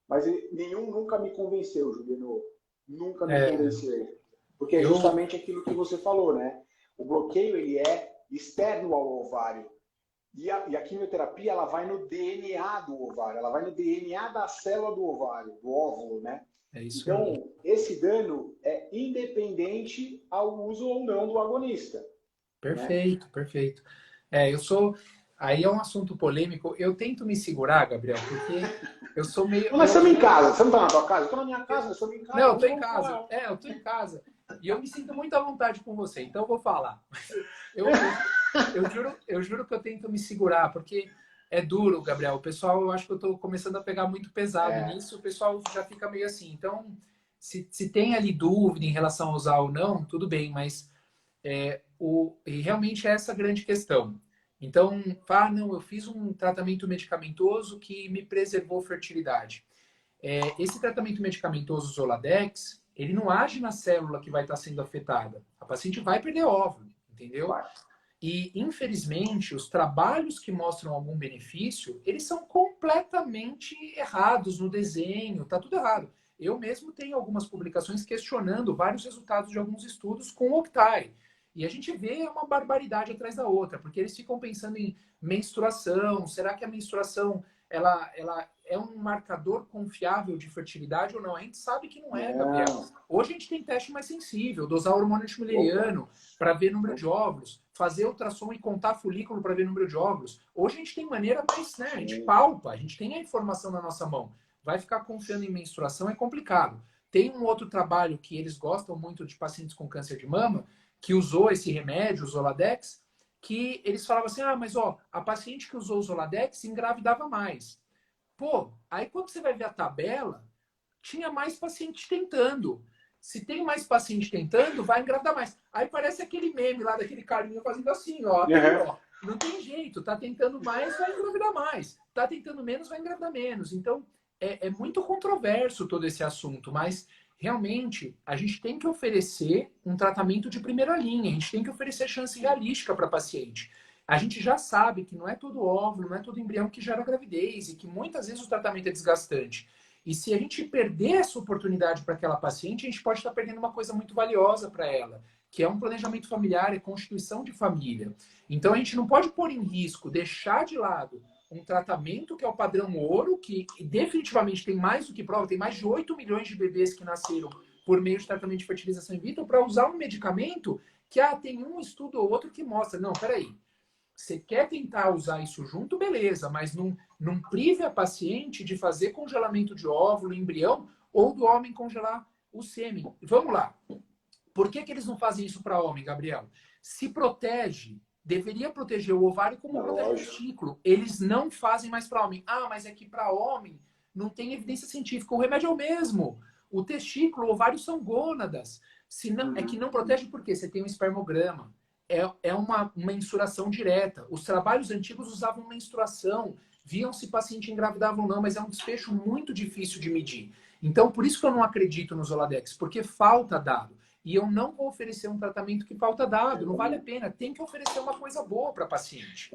mas nenhum nunca me convenceu, Juliano. Nunca me convenceu. Porque é justamente aquilo que você falou, né? O bloqueio, ele é externo ao ovário. E a quimioterapia, ela vai no DNA do ovário, ela vai no DNA da célula do ovário, do óvulo, né? É isso então, aí. esse dano é independente ao uso ou não do agonista. Perfeito, né? Perfeito. Aí é um assunto polêmico. Eu tento me segurar, Gabriel, porque eu sou meio... Mas estamos em casa. Você não está na tua casa? Eu estou na minha casa, eu estou em casa. Não, eu estou em casa. Eu estou em casa. E eu me sinto muito à vontade com você, então eu vou falar. Eu juro que eu tento me segurar, porque é duro, Gabriel. O pessoal, eu acho que eu estou começando a pegar muito pesado nisso, o pessoal já fica meio assim. Então, se tem ali dúvida em relação a usar ou não, tudo bem, mas e realmente é essa a grande questão. Então, não, eu fiz um tratamento medicamentoso que me preservou fertilidade. Esse tratamento medicamentoso Zoladex, ele não age na célula que vai estar sendo afetada. A paciente vai perder óvulo, entendeu? Vai. E, infelizmente, os trabalhos que mostram algum benefício, eles são completamente errados no desenho, tá tudo errado. Eu mesmo tenho algumas publicações questionando vários resultados de alguns estudos com o Octari. E a gente vê uma barbaridade atrás da outra, porque eles ficam pensando em menstruação. Será que a menstruação ela é um marcador confiável de fertilidade ou não? A gente sabe que não é, Gabriel. Hoje a gente tem teste mais sensível, dosar hormônio antimileriano para ver número de óvulos, fazer ultrassom e contar folículo para ver número de óvulos. Hoje a gente tem maneira mais, né? A gente palpa, a gente tem a informação na nossa mão. Vai ficar confiando em menstruação é complicado. Tem um outro trabalho que eles gostam muito de pacientes com câncer de mama, que usou esse remédio, o Zoladex, que eles falavam assim, mas a paciente que usou o Zoladex engravidava mais. Pô, aí quando você vai ver a tabela, tinha mais paciente tentando. Se tem mais paciente tentando, vai engravidar mais. Aí parece aquele meme lá daquele carinha fazendo assim, ó. Não tem jeito, tá tentando mais, vai engravidar mais. Tá tentando menos, vai engravidar menos. Então, é muito controverso todo esse assunto, mas realmente a gente tem que oferecer um tratamento de primeira linha, a gente tem que oferecer chance realística para a paciente. A gente já sabe que não é todo óvulo, não é todo embrião que gera gravidez e que muitas vezes o tratamento é desgastante. E se a gente perder essa oportunidade para aquela paciente, a gente pode estar perdendo uma coisa muito valiosa para ela, que é um planejamento familiar e constituição de família. Então a gente não pode pôr em risco, deixar de lado um tratamento que é o padrão ouro, que definitivamente tem mais do que prova, tem mais de 8 milhões de bebês que nasceram por meio de tratamento de fertilização in vitro, para usar um medicamento que tem um estudo ou outro que mostra, não, peraí, você quer tentar usar isso junto, beleza, mas não prive a paciente de fazer congelamento de óvulo, embrião, ou do homem congelar o sêmen. Vamos lá. Por que eles não fazem isso para homem, Gabriel? Se protege, deveria proteger o ovário como protege o testículo. Eles não fazem mais para homem. Mas é que para homem não tem evidência científica. O remédio é o mesmo. O testículo, o ovário são gônadas. Se não, é que não protege porque você tem um espermograma. É uma mensuração direta. Os trabalhos antigos usavam menstruação, viam se o paciente engravidava ou não, mas é um desfecho muito difícil de medir. Então, por isso que eu não acredito no Zoladex, porque falta dado. E eu não vou oferecer um tratamento que falta dado, não vale a pena. Tem que oferecer uma coisa boa para a paciente.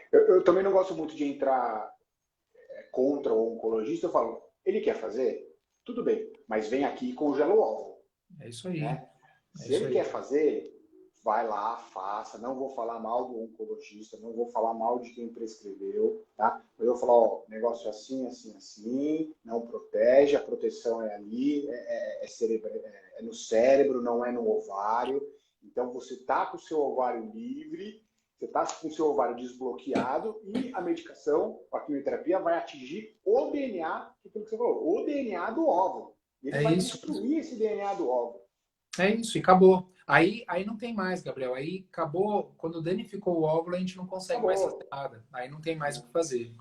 Eu também não gosto muito de entrar contra o oncologista. Eu falo, ele quer fazer? Tudo bem, mas vem aqui e congela o óvulo. É isso aí. Né? Se ele quer fazer, vai lá, faça. Não vou falar mal do oncologista, não vou falar mal de quem prescreveu, tá? Mas eu vou falar, negócio assim, assim, assim, não protege, a proteção é ali, é no cérebro, não é no ovário. Então, você tá com o seu ovário livre, você tá com o seu ovário desbloqueado e a medicação, a quimioterapia, vai atingir o DNA, que você falou, o DNA do óvulo. E ele vai destruir esse DNA do óvulo. É isso, e acabou. Aí não tem mais, Gabriel. Aí acabou, quando danificou o óvulo, a gente não consegue mais fazer nada. Aí não tem mais o que fazer.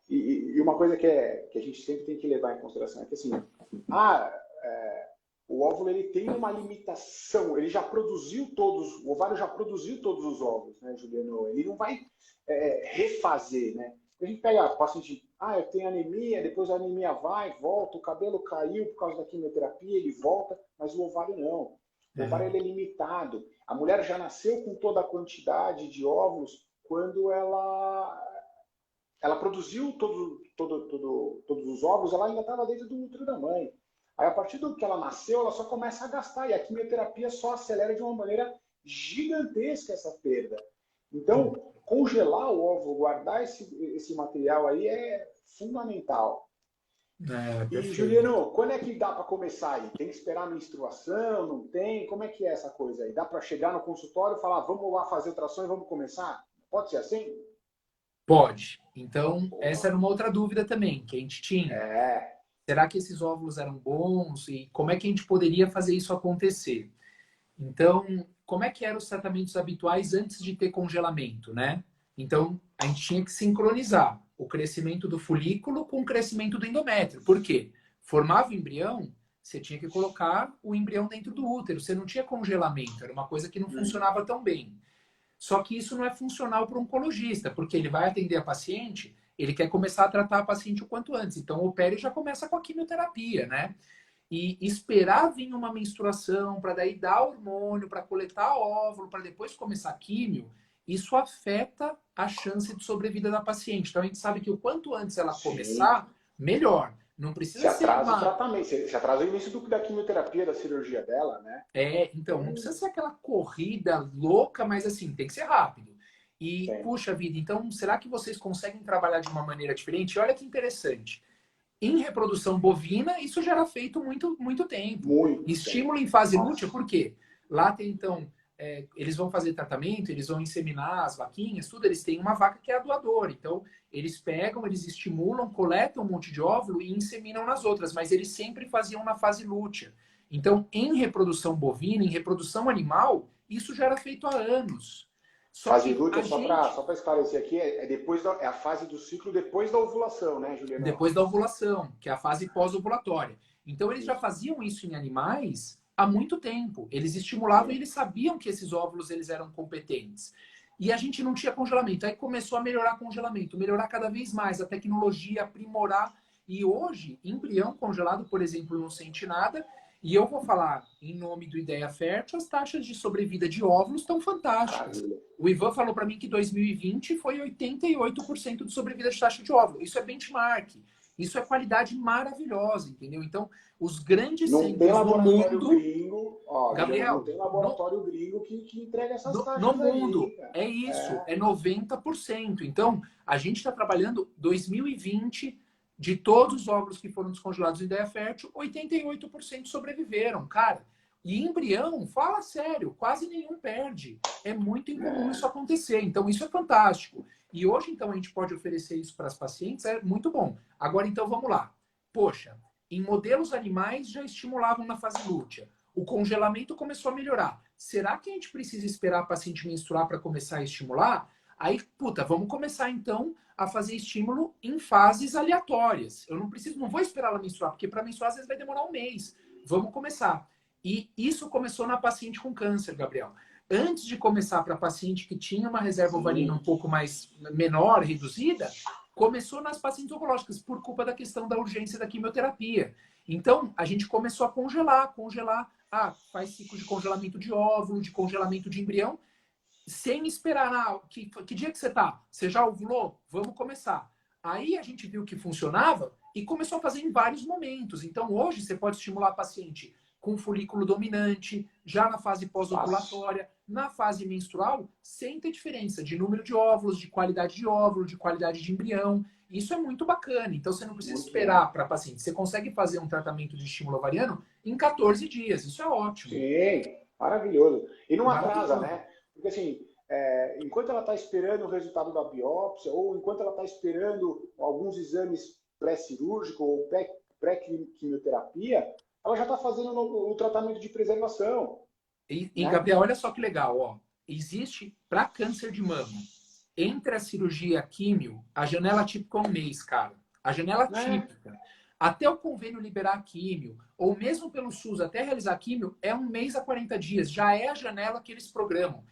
E uma coisa que a gente sempre tem que levar em consideração é que assim, o óvulo ele tem uma limitação, ele já produziu todos, o ovário já produziu todos os óvulos, né, Juliano? Ele não vai refazer, né? A gente pega o paciente, eu tenho anemia, depois a anemia vai, volta, o cabelo caiu por causa da quimioterapia, ele volta, mas o ovário não. O ovário ele é limitado. A mulher já nasceu com toda a quantidade de óvulos quando ela produziu todos os óvulos, ela ainda estava dentro do útero da mãe. Aí, a partir do que ela nasceu, ela só começa a gastar, e a quimioterapia só acelera de uma maneira gigantesca essa perda. Então, congelar o óvulo, guardar esse material aí é fundamental. E, Juliano, quando é que dá para começar aí? Tem que esperar a menstruação? Não tem? Como é que é essa coisa aí? Dá para chegar no consultório e falar, vamos lá fazer ultrassom e vamos começar? Pode ser assim? Pode. Então, essa era uma outra dúvida também que a gente tinha. Será que esses óvulos eram bons? E como é que a gente poderia fazer isso acontecer? Então, como é que eram os tratamentos habituais antes de ter congelamento, né? Então, a gente tinha que sincronizar o crescimento do folículo com o crescimento do endométrio. Por quê? Formava o embrião, você tinha que colocar o embrião dentro do útero. Você não tinha congelamento, era uma coisa que não funcionava tão bem. Só que isso não é funcional para o oncologista, porque ele vai atender a paciente, ele quer começar a tratar a paciente o quanto antes. Então, opera e já começa com a quimioterapia, né? E esperar vir uma menstruação para daí dar hormônio, para coletar óvulo, para depois começar a químio, isso afeta a chance de sobrevida da paciente. Então, a gente sabe que o quanto antes ela começar, melhor. Não precisa ser o tratamento, se atrasa o início da quimioterapia, da cirurgia dela, né? Então, não precisa ser aquela corrida louca, mas assim, tem que ser rápido. E, puxa vida, então, será que vocês conseguem trabalhar de uma maneira diferente? Olha que interessante. Em reprodução bovina, isso já era feito muito tempo. Estímulo em fase lútea, por quê? Lá tem, então, eles vão fazer tratamento, eles vão inseminar as vaquinhas, tudo. Eles têm uma vaca que é a doadora. Então, eles pegam, eles estimulam, coletam um monte de óvulo e inseminam nas outras. Mas eles sempre faziam na fase lútea. Então, em reprodução bovina, em reprodução animal, isso já era feito há anos. Fase lútea, só para esclarecer aqui, é a fase do ciclo depois da ovulação, né, Juliana? Depois da ovulação, que é a fase pós-ovulatória. Então, eles já faziam isso em animais há muito tempo. Eles estimulavam e eles sabiam que esses óvulos eles eram competentes. E a gente não tinha congelamento. Aí começou a melhorar congelamento, melhorar cada vez mais, a tecnologia, aprimorar. E hoje, embrião congelado, por exemplo, não sente nada. E eu vou falar, em nome do Ideia Fértil, as taxas de sobrevida de óvulos estão fantásticas. O Ivan falou para mim que 2020 foi 88% de sobrevida de taxa de óvulo. Isso é benchmark. Isso é qualidade maravilhosa, entendeu? Então, os grandes centros no mundo... Gringo, Gabriel, não tem laboratório gringo que entrega essas taxas no mundo, aí, é isso, é 90%. Então, a gente está trabalhando 2020... De todos os óvulos que foram descongelados em ideia fértil, 88% sobreviveram, cara. E embrião, fala sério, quase nenhum perde. É muito incomum isso acontecer. Então, isso é fantástico. E hoje, então, a gente pode oferecer isso para as pacientes, é muito bom. Agora, então, vamos lá. Poxa, em modelos animais já estimulavam na fase lútea. O congelamento começou a melhorar. Será que a gente precisa esperar a paciente menstruar para começar a estimular? Aí, vamos começar, então, a fazer estímulo em fases aleatórias. Eu não vou esperar ela menstruar, porque para menstruar às vezes vai demorar um mês. Vamos começar. E isso começou na paciente com câncer, Gabriel. Antes de começar para a paciente que tinha uma reserva ovariana um pouco mais menor, reduzida, começou nas pacientes oncológicas, por culpa da questão da urgência da quimioterapia. Então, a gente começou a congelar. Faz ciclo de congelamento de óvulo, de congelamento de embrião, sem esperar, que dia que você tá? Você já ovulou? Vamos começar. Aí a gente viu que funcionava e começou a fazer em vários momentos. Então hoje você pode estimular a paciente com folículo dominante, já na fase pós-ovulatória, na fase menstrual, sem ter diferença de número de óvulos, de qualidade de óvulo, de qualidade de embrião. Isso é muito bacana. Então você não precisa esperar para a paciente. Você consegue fazer um tratamento de estímulo ovariano em 14 dias. Isso é ótimo. Sim, maravilhoso. E não atrasa, né? Porque assim, enquanto ela está esperando o resultado da biópsia, ou enquanto ela está esperando alguns exames pré-cirúrgicos ou pré-quimioterapia, ela já está fazendo o tratamento de preservação. E Gabriel, olha só que legal, ó. Existe, para câncer de mama, entre a cirurgia e a químio, a janela típica é um mês, cara. A janela típica. Até o convênio liberar a químio, ou mesmo pelo SUS até realizar a químio, é 1 mês a 40 dias. Já é a janela que eles programam.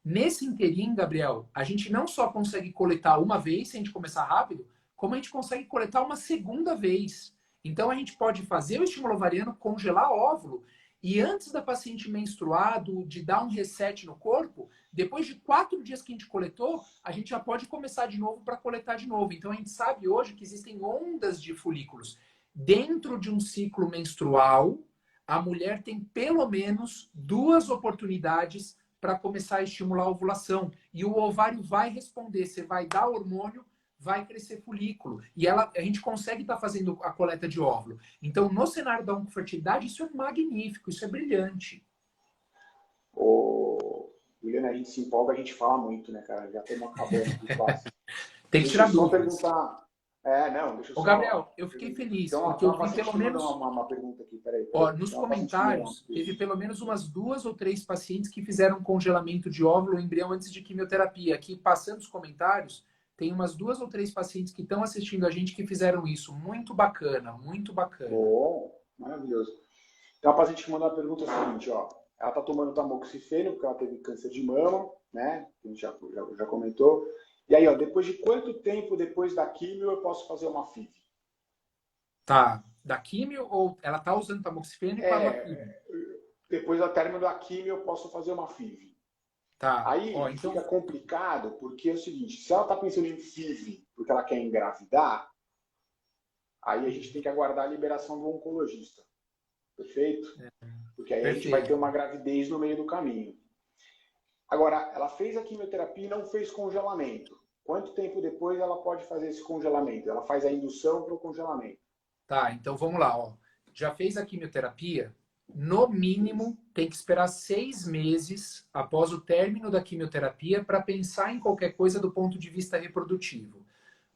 Nesse interim, Gabriel, a gente não só consegue coletar uma vez, se a gente começar rápido, como a gente consegue coletar uma segunda vez. Então, a gente pode fazer o estímulo ovariano, congelar óvulo, e antes da paciente menstruar, de dar um reset no corpo, depois de 4 dias que a gente coletou, a gente já pode começar de novo para coletar de novo. Então, a gente sabe hoje que existem ondas de folículos. Dentro de um ciclo menstrual, a mulher tem pelo menos 2 oportunidades para começar a estimular a ovulação. E o ovário vai responder. Você vai dar hormônio, vai crescer folículo. E a gente consegue estar fazendo a coleta de óvulo. Então, no cenário da oncofertilidade, isso é magnífico, isso é brilhante. Ô, Juliana, a gente se empolga, a gente fala muito, né, cara? Já estamos acabando aqui quase. Tem que tirar dúvidas. Perguntar... não, deixa eu só... Ô, Gabriel, eu fiquei feliz, porque eu vi pelo menos... Uma pergunta aqui, peraí. Ó, nos comentários, teve pelo menos umas 2 ou 3 pacientes que fizeram congelamento de óvulo ou embrião antes de quimioterapia. Aqui, passando os comentários, tem umas 2 ou 3 pacientes que estão assistindo a gente que fizeram isso. Muito bacana, muito bacana. Bom, maravilhoso. Então, a paciente que mandou uma pergunta é a seguinte, ó. Ela está tomando tamoxifeno porque ela teve câncer de mama, né? A gente já comentou. E aí, ó, depois de quanto tempo depois da químio eu posso fazer uma FIV? Tá, da químio ou ela tá usando tamoxifeno e parou a químio? Depois da término da químio eu posso fazer uma FIV. Tá. Aí ó, então... fica complicado porque é o seguinte, se ela está pensando em FIV porque ela quer engravidar, aí a gente tem que aguardar a liberação do oncologista. Perfeito? Porque aí a gente vai ter uma gravidez no meio do caminho. Agora, ela fez a quimioterapia e não fez congelamento. Quanto tempo depois ela pode fazer esse congelamento? Ela faz a indução para o congelamento. Tá, então vamos lá. Ó. Já fez a quimioterapia? No mínimo, tem que esperar 6 meses após o término da quimioterapia para pensar em qualquer coisa do ponto de vista reprodutivo.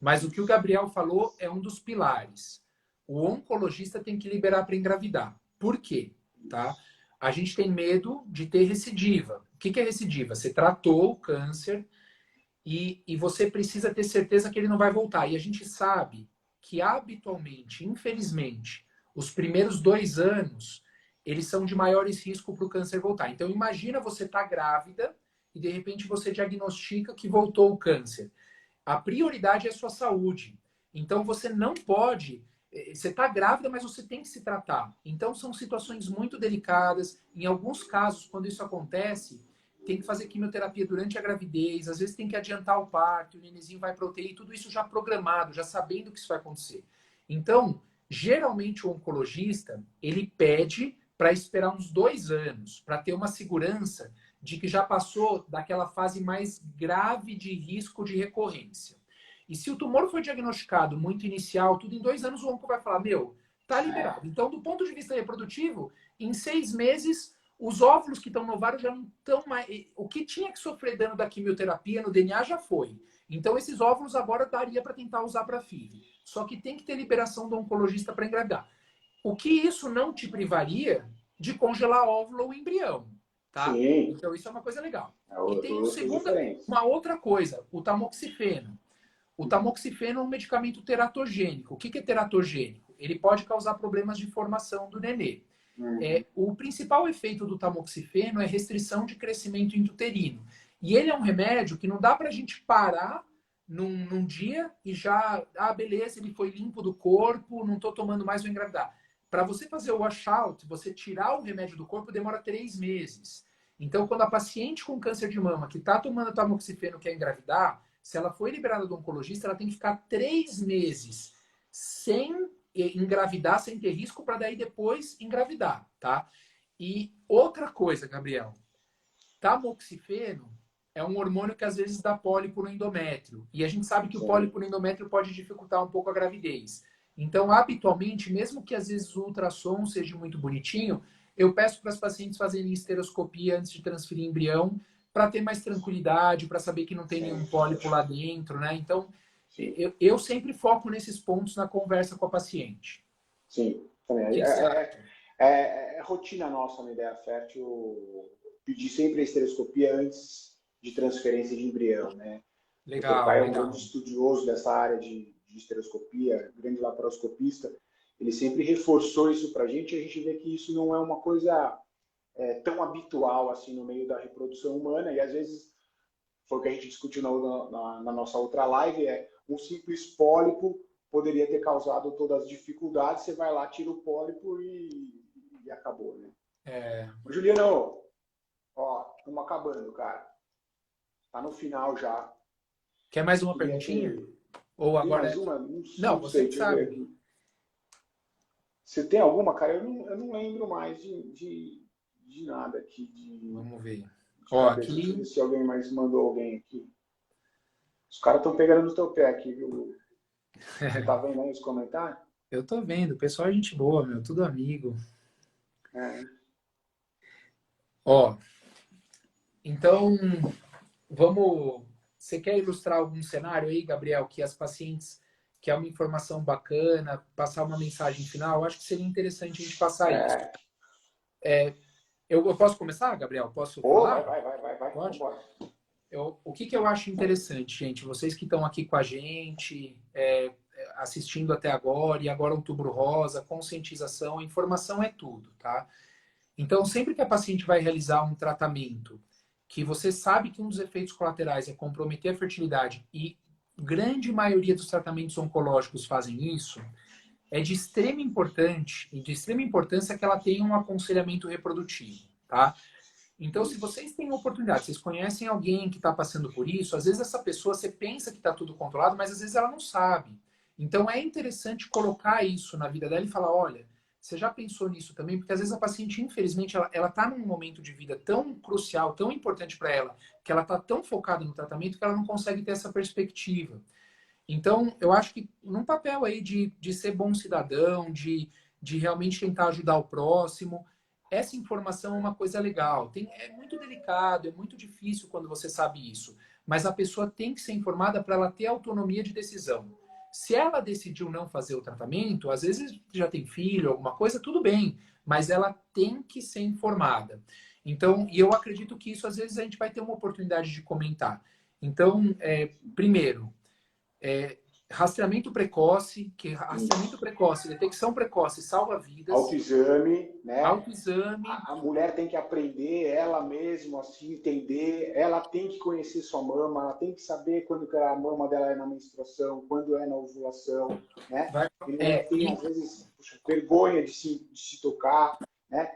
Mas o que o Gabriel falou é um dos pilares. O oncologista tem que liberar para engravidar. Por quê? Tá? A gente tem medo de ter recidiva. O que é recidiva? Você tratou o câncer e você precisa ter certeza que ele não vai voltar. E a gente sabe que habitualmente, infelizmente, os primeiros 2 anos, eles são de maiores riscos para o câncer voltar. Então, imagina você estar grávida e, de repente, você diagnostica que voltou o câncer. A prioridade é a sua saúde. Então, você não pode... Você está grávida, mas você tem que se tratar. Então, são situações muito delicadas. Em alguns casos, quando isso acontece, tem que fazer quimioterapia durante a gravidez. Às vezes, tem que adiantar o parto, o nenenzinho vai para UTI. Tudo isso já programado, já sabendo que isso vai acontecer. Então, geralmente, o oncologista, ele pede para esperar uns 2 anos, para ter uma segurança de que já passou daquela fase mais grave de risco de recorrência. E se o tumor foi diagnosticado muito inicial, tudo em 2 anos, o onco vai falar, tá liberado. Então, do ponto de vista reprodutivo, em 6 meses, os óvulos que estão no ovário já não estão mais... O que tinha que sofrer dano da quimioterapia no DNA já foi. Então, esses óvulos agora daria para tentar usar para FIV. Só que tem que ter liberação do oncologista para engravidar. O que isso não te privaria de congelar óvulo ou embrião, tá? Sim. Então, isso é uma coisa legal. E tem uma outra coisa, o tamoxifeno. O tamoxifeno é um medicamento teratogênico. O que é teratogênico? Ele pode causar problemas de formação do nenê. O principal efeito do tamoxifeno é restrição de crescimento intrauterino. E ele é um remédio que não dá para a gente parar num dia e já... beleza, ele foi limpo do corpo, não estou tomando mais, vou engravidar. Para você fazer o washout, você tirar o remédio do corpo, demora 3 meses. Então, quando a paciente com câncer de mama que está tomando tamoxifeno quer engravidar, se ela foi liberada do oncologista, ela tem que ficar 3 meses sem engravidar, sem ter risco, para daí depois engravidar, tá? E outra coisa, Gabriel, tamoxifeno é um hormônio que às vezes dá pólipo no endométrio. E a gente sabe que o pólipo no endométrio pode dificultar um pouco a gravidez. Então, habitualmente, mesmo que às vezes o ultrassom seja muito bonitinho, eu peço para as pacientes fazerem esteroscopia antes de transferir embrião, para ter mais tranquilidade, para saber que não tem nenhum pólipo lá dentro, né? Então, eu sempre foco nesses pontos na conversa com a paciente. Sim, também. É rotina nossa na Ideia Fértil pedir sempre a estereoscopia antes de transferência de embrião, né? Legal, o pai é um grande estudioso dessa área de estereoscopia, grande laparoscopista, ele sempre reforçou isso pra gente, e a gente vê que isso não é uma coisa tão habitual assim no meio da reprodução humana, e às vezes, foi o que a gente discutiu na nossa outra live, um simples pólipo poderia ter causado todas as dificuldades, você vai lá, tira o pólipo e acabou, né? Juliano, ó, estamos acabando, cara. Tá no final já. Quer mais uma perguntinha? Ou agora? Mais uma? Não, você que sabe. Aqui. Você tem alguma, cara? Eu não lembro mais de nada aqui. Vamos ver. Ó, aqui... Deixa eu ver se alguém mais mandou alguém aqui. Os caras estão pegando no teu pé aqui, viu? Você tá vendo aí os comentários? Eu tô vendo. O pessoal é gente boa, meu. Tudo amigo. Ó, então, vamos... Você quer ilustrar algum cenário aí, Gabriel, que as pacientes, que é uma informação bacana, passar uma mensagem final? Eu acho que seria interessante a gente passar isso. Eu posso começar, Gabriel? Posso falar? Vai. Pode? O que eu acho interessante, gente? Vocês que estão aqui com a gente, assistindo até agora, e agora Outubro Rosa, conscientização, informação é tudo, tá? Então, sempre que a paciente vai realizar um tratamento, que você sabe que um dos efeitos colaterais é comprometer a fertilidade, e grande maioria dos tratamentos oncológicos fazem isso, é de extrema importância que ela tenha um aconselhamento reprodutivo, tá? Então, se vocês têm oportunidade, vocês conhecem alguém que está passando por isso, às vezes essa pessoa, você pensa que está tudo controlado, mas às vezes ela não sabe. Então, é interessante colocar isso na vida dela e falar, olha, você já pensou nisso também? Porque às vezes a paciente, infelizmente, ela está num momento de vida tão crucial, tão importante para ela, que ela está tão focada no tratamento que ela não consegue ter essa perspectiva. Então, eu acho que num papel aí de ser bom cidadão, de realmente tentar ajudar o próximo, essa informação é uma coisa legal. É muito delicado, é muito difícil quando você sabe isso. Mas a pessoa tem que ser informada para ela ter autonomia de decisão. Se ela decidiu não fazer o tratamento, às vezes já tem filho, alguma coisa, tudo bem. Mas ela tem que ser informada. Então, e eu acredito que isso, às vezes, a gente vai ter uma oportunidade de comentar. Então, primeiro, rastreamento precoce, detecção precoce salva vidas. Autoexame, né? Autoexame. A mulher tem que aprender ela mesma, assim, entender. Ela tem que conhecer sua mama, ela tem que saber quando que a mama dela é na menstruação, quando é na ovulação, né? Tem, às vezes, vergonha de se tocar, né?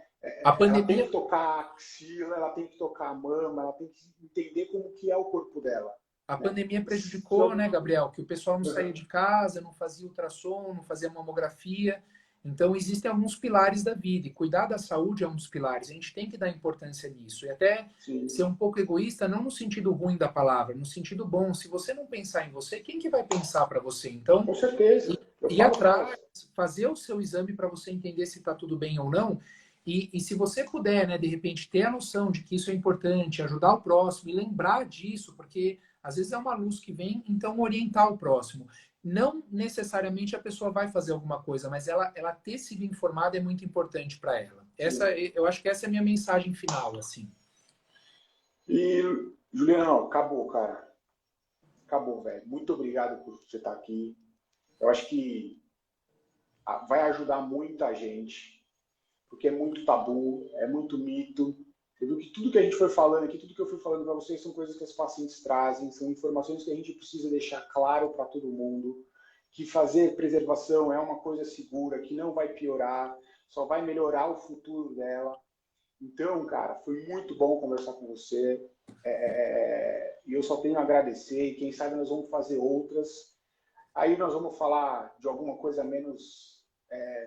Ela tem que tocar a axila, ela tem que tocar a mama, ela tem que entender como que é o corpo dela. A pandemia prejudicou, né, Gabriel? Que o pessoal não saía de casa, não fazia ultrassom, não fazia mamografia. Então, existem alguns pilares da vida. E cuidar da saúde é um dos pilares. A gente tem que dar importância nisso. E até ser um pouco egoísta, não no sentido ruim da palavra, no sentido bom. Se você não pensar em você, quem que vai pensar para você? Então, com certeza. Ir atrás, fazer o seu exame para você entender se está tudo bem ou não. E se você puder, né, de repente, ter a noção de que isso é importante, ajudar o próximo e lembrar disso, porque às vezes é uma luz que vem, então orientar o próximo. Não necessariamente a pessoa vai fazer alguma coisa, mas ela ter sido informada é muito importante para ela. Eu acho que essa é a minha mensagem final, assim. E, Juliano, acabou, cara. Acabou, velho. Muito obrigado por você estar aqui. Eu acho que vai ajudar muita gente, porque é muito tabu, é muito mito. Você viu que tudo que a gente foi falando aqui, tudo que eu fui falando para vocês são coisas que as pacientes trazem, são informações que a gente precisa deixar claro para todo mundo, que fazer preservação é uma coisa segura, que não vai piorar, só vai melhorar o futuro dela. Então, cara, foi muito bom conversar com você. E eu só tenho a agradecer, e quem sabe nós vamos fazer outras. Aí nós vamos falar de alguma coisa menos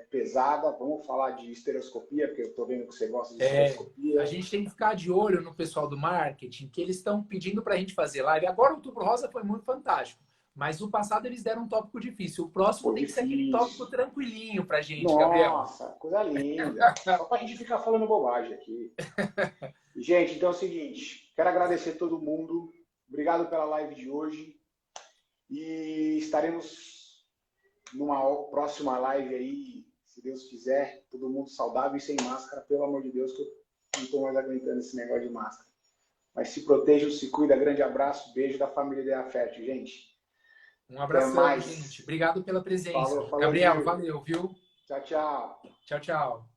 pesada, vamos falar de estereoscopia, porque eu estou vendo que você gosta de estereoscopia. A gente tem que ficar de olho no pessoal do marketing, que eles estão pedindo para a gente fazer live. Agora o Outubro Rosa foi muito fantástico, mas no passado eles deram um tópico difícil. O próximo tem que ser aquele tópico tranquilinho para a gente, Gabriel. Nossa, coisa linda. Só para a gente ficar falando bobagem aqui. Gente, então é o seguinte, quero agradecer a todo mundo. Obrigado pela live de hoje. E estaremos numa próxima live aí, se Deus quiser, todo mundo saudável e sem máscara, pelo amor de Deus, que eu não estou mais aguentando esse negócio de máscara. Mas se protejam, se cuida. Grande abraço, beijo da família Ideia Fértil, gente. Um abraço, gente. Obrigado pela presença. Falou, Gabriel, viu? valeu, viu? Tchau, tchau. Tchau, tchau.